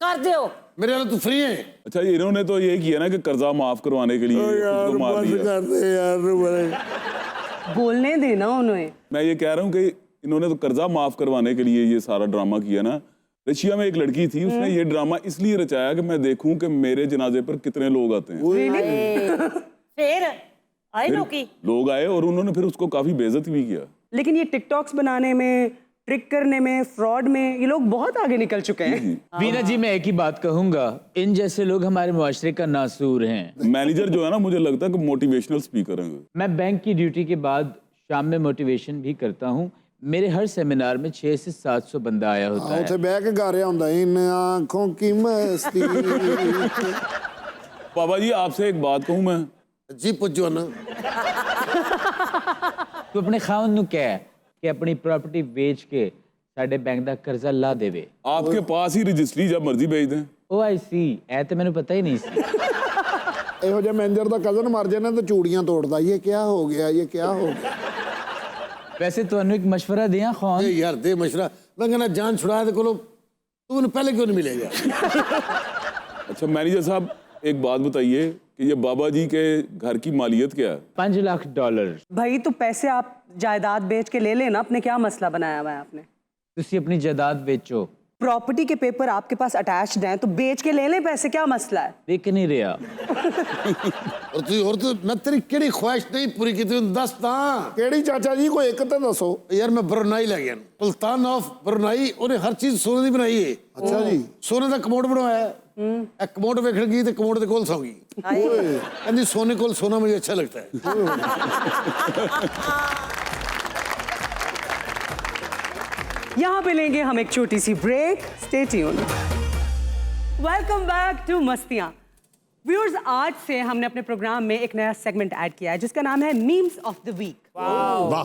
ਕਰ ਦਿਓ। ਮੇਰੇ ਨਾਲ ਤੂੰ ਫ੍ਰੀ ਹੈ अच्छा इन्होंने तो ये किया ना कि कर्जा माफ करवाने के लिए उसको मार दिया। ਕਰਦੇ यार बोलने देना उन्हें। मैं ये कह रहा हूँ कि इन्होंने तो कर्जा माफ करवाने के लिए ये सारा ड्रामा किया ना। रशिया में एक लड़की थी, उसने ये ड्रामा इसलिए रचाया कि मैं देखूं कि मेरे जनाजे पर कितने लोग आते हैं। फिर आए लोग लोग आए और उन्होंने फिर उसको काफी बेइज्जत भी किया। लेकिन ये टिकटॉक्स बनाने में, ट्रिक करने में, फ्रॉड में ये लोग बहुत आगे निकल चुके हैं। वीना जी, मैं एक ही बात कहूंगा, इन जैसे लोग हमारे मुआशरे का नासूर हैं। मैनेजर जो है ना, मुझे लगता है कि मोटिवेशनल स्पीकर हैं। मैं बैंक की ड्यूटी के बाद शाम में मोटिवेशन भी करता हूँ। मेरे हर सेमिनार में 600 से 700 बंदा आया होता है। ਉੱਥੇ ਬਹਿ ਕੇ ਗਾ ਰਿਹਾ ਹੁੰਦਾ इन आंखों की मस्ती बाबा जी आपसे एक बात कहूँ मैं। जी पुੱਜੋ ਨਾ तू अपने खाउन ਨੂੰ ਕਹਿ कि अपनी प्रॉपर्टी बेच के साडे बैंक ਦਾ ਕਰਜ਼ਾ ਲਾ ਦੇਵੇ। आपके पास ही रजिस्ट्री जब मर्जी भेज दें। ओ आई सी, ऐ तो मैंने पता ही नहीं सी। ਇਹੋ ਜਿਹਾ ਮੈਨੇਜਰ ਦਾ ਕਜ਼ਨ ਮਰ ਜਾਣਾ ਤਾਂ ਚੂੜੀਆਂ ਤੋੜਦਾ ਇਹ ਕੀ ਹੋ ਗਿਆ ਇਹ ਕੀ ਹੋ ਗਿਆ वैसे ਤੁਹਾਨੂੰ एक मशवरा दिया खान। ਇਹ ਯਾਰ ਦੇ ਮਸ਼ਵਰਾ ਮੈਂ ਕਹਿੰਦਾ ਜਾਨ ਛੁੜਾ ਦੇ ਕੋਲੋਂ ਤੂੰ ਮੈਨੂੰ ਪਹਿਲੇ क्यों नहीं मिलेगा। अच्छा मैनेजर साहब एक बात बताइए कि ये बाबा जी के घर की मालियत क्या है? $5 लाख। भाई तो पैसे आप जायदाद बेच के ले लेना, अपने क्या मसला बनाया हुआ है आपने? तुसी अपनी जायदाद बेचो। प्रॉपर्टी के पेपर आपके पास अटैच्ड हैं तो बेच के ले लें पैसे, क्या मसला है? देख नहीं रहा। और तू मैं तेरी केड़ी ख्वाहिश नहीं पूरी की तू दस ता केड़ी चाचा जी कोई एक तो दसो यार मैं ब्रुनाई ले गया सुल्तान ऑफ ब्रुनाई उन्हें हर चीज सोने की बनाई है। अच्छा जी सोने का कमोड बनवाया है कमोड वेखण गई तो कमोड दे कोल सौ गई कहंदी सोने कोल सोना मुझे अच्छा लगता है। यहाँ पे लेंगे हम एक छोटी सी break, stay tuned. Welcome back to Mastiyaan. Viewers, आज से हमने अपने प्रोग्राम में एक नया सेगमेंट ऐड किया है जिसका नाम है मीम्स ऑफ द वीक।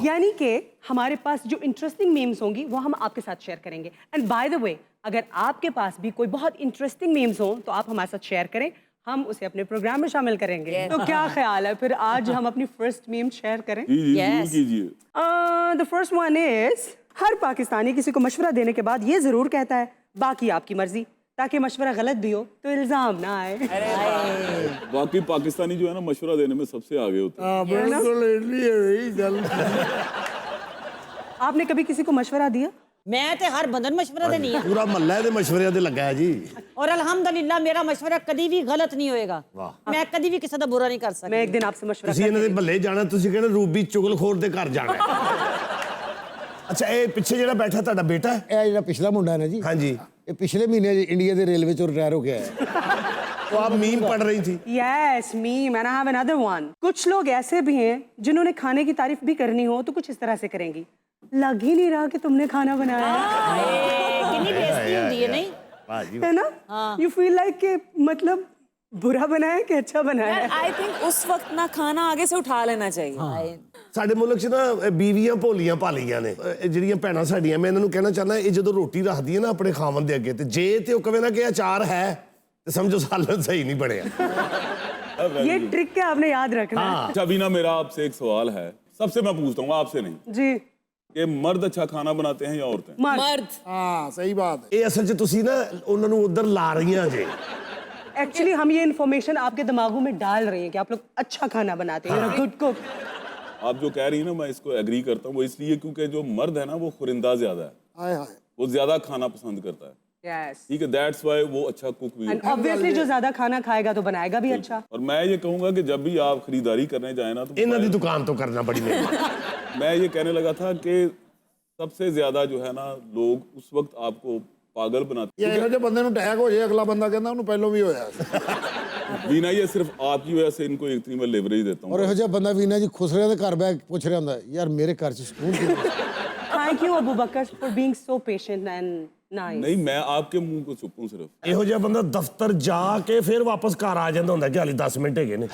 यानी कि हमारे पास जो इंटरेस्टिंग मीम्स होंगी वो हम आपके साथ शेयर करेंगे। एंड बाय द वे, अगर आपके पास भी कोई बहुत इंटरेस्टिंग मीम्स हो तो आप हमारे साथ शेयर करें, हम उसे अपने प्रोग्राम में शामिल करेंगे। तो क्या ख्याल है फिर आज हम अपनी फर्स्ट मीम शेयर करें? कीजिए। द फर्स्ट वन इज, हर पाकिस्तानी किसी को मशवरा देने के बाद ये जरूर कहता है बाकी आपकी मर्जी, ताकि मशवरा गलत भी हो तो इल्जाम ना आए। बाकी पाकिस्तानी जो है ना मशवरा देने में सबसे आगे होते हैं। आपने कभी किसी को मशवरा दिया? मैं तो हर बंदन मशवरा देनी है पूरा महल्ला ਇਹਦੇ ਮਸ਼ਵਰਿਆਂ ਤੇ ਲੱਗਾ ਹੈ ਜੀ। और अल्हम्दुलिल्लाह मेरा मशवरा कभी भी गलत नहीं होएगा। मैं कभी भी किसी का बुरा नहीं कर सकती। मैं एक दिन आपसे मशवरा ਤੁਸੀਂ ਇਹਨਾਂ ਦੇ ਮਹੱਲੇ ਜਾਣਾ ਤੁਸੀਂ ਕਹਿੰਦੇ ਰੂਬੀ ਚੁਗਲਖੋਰ ਦੇ ਘਰ ਜਾਣਾ ਅੱਛਾ ਇਹ ਪਿੱਛੇ ਜਿਹੜਾ ਬੈਠਾ ਤੁਹਾਡਾ ਬੇਟਾ ਹੈ ਇਹ ਜਿਹੜਾ ਪਿਛਲਾ ਮੁੰਡਾ ਹੈ ਨਾ ਜੀ ਹਾਂਜੀ ਇਹ ਪਿਛਲੇ ਮਹੀਨੇ ਇੰਡੀਆ ਦੇ ਰੇਲਵੇ ਚੋਂ ਰਿਟਾਇਰ ਹੋ ਗਿਆ ਹੈ। तो आप मीम पढ़ रही थी। Yes, meme, and I have another one. कुछ लोग ऐसे भी हैं जिन्होंने खाने की तारीफ भी करनी हो तो कुछ इस तरह से करेंगी, लग ही नहीं रहा कि तुमने खाना बनाया है। कितनी बेइज्जती होती है नहीं? है ना? You feel like कि मतलब बुरा बनाया है कि अच्छा बनाया है? आई थिंक उस वक्त ना खाना आगे से उठा लेना चाहिए। ਸਾਡੇ ਮੁਲਕ 'ਚ ਨਾ ਬੀਵੀਆਂ ਭੋਲੀਆਂ ਭਾਲੀਆਂ ਨੇ ਇਹ ਜਿਹੜੀਆਂ ਭੈਣਾਂ ਸਾਡੀਆਂ ਮੈਂ ਇਹਨਾਂ ਨੂੰ ਕਹਿਣਾ ਚਾਹੁੰਦਾ ਇਹ ਜਦੋਂ ਰੋਟੀ ਰੱਖਦੀਆਂ ਨਾ ਆਪਣੇ ਖਾਵਣ ਦੇ ਅੱਗੇ ਤੇ ਜੇ ਤੇ ਉਹ ਕਵੇ ਨਾ ਕਿ ਅਚਾਰ ਹੈ ਤੇ ਸਮਝੋ ਸਾਲਨ ਸਹੀ नहीं ਬਣਿਆ। ये ट्रिक क्या आपने याद रखना है। अच्छा बीना, मेरा आपसे एक सवाल है, सबसे मैं पूछता हूँ आपसे नहीं जी, कि मर्द अच्छा खाना बनाते हैं या औरतें? मर्द। हाँ सही बात है। ਇਹ ਅਸਲ 'ਚ ਤੁਸੀਂ ਨਾ ਉਹਨਾਂ ਨੂੰ ਉਧਰ ਲਾ ਰਹੀਆਂ ਜੇ। एक्चुअली हम ये इन्फॉर्मेशन आपके दिमागों में डाल रहे हैं कि आप लोग अच्छा खाना बनाते हैं, गुड कुक। आप जो कह रही हैं ना मैं इसको एग्री करता हूँ, वो इसलिए क्योंकि जो मर्द है ना वो खुरिंदा ज्यादा है, हाय हाय वो ज्यादा खाना पसंद करता है। Yes. ठीक है, दैट्स वाई वो अच्छा कुक भी And है। obviously जो ज्यादा खाना खाएगा तो बनाएगा भी अच्छा। और मैं ये कहूंगा कि जब भी आप खरीदारी करने जाए ना तो ਇਹਨਾਂ ਦੀ ਦੁਕਾਨ ਤੋਂ ਕਰਨਾ ਬੜੀ ਮਿਹਰਬਾਨੀ। मैं ये कहने लगा था कि सबसे ज्यादा जो है ना लोग उस वक्त आपको पागल बनाते ये ਇਹੋ ਜਿਹੇ ਬੰਦੇ ਨੂੰ ਅਟੈਕ ਹੋ ਜਾਏ ਅਗਲਾ ਬੰਦਾ ਕਹਿੰਦਾ ਉਹਨੂੰ ਪਹਿਲਾਂ ਵੀ ਹੋਇਆ वीना, ये सिर्फ आपकी वजह से इनको इतनी मैं लेवरेज देता हूँ। ਔਰ ਇਹੋ ਜਿਹਾ ਬੰਦਾ ਵੀਨਾ ਜੀ ਖੁਸਰਿਆਂ ਦੇ ਘਰ ਬੈ ਕੇ ਪੁੱਛ ਰਿਹਾ ਹੁੰਦਾ ਯਾਰ ਮੇਰੇ ਘਰ 'ਚ ਸਕੂਨ ਕਿਉਂ Thank you, Abu Bakr, for being so patient and nice. नहीं, मैं आपके मुंह को चुप हूँ सिर्फ। ਇਹੋ ਜਿਹਾ ਬੰਦਾ ਦਫ਼ਤਰ ਜਾ ਕੇ ਫਿਰ ਵਾਪਸ ਘਰ ਆ ਜਾਂਦਾ ਹੁੰਦਾ ਕਿ ਹਾਲੇ 10 ਮਿੰਟ ਹੈਗੇ ਨੇ।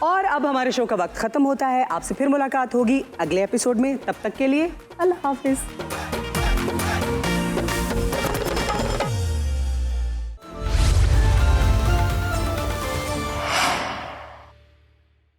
और अब हमारे शो का वक्त खत्म होता है। आपसे फिर मुलाकात होगी अगले एपिसोड में। तब तक के लिए अल्लाह हाफिज।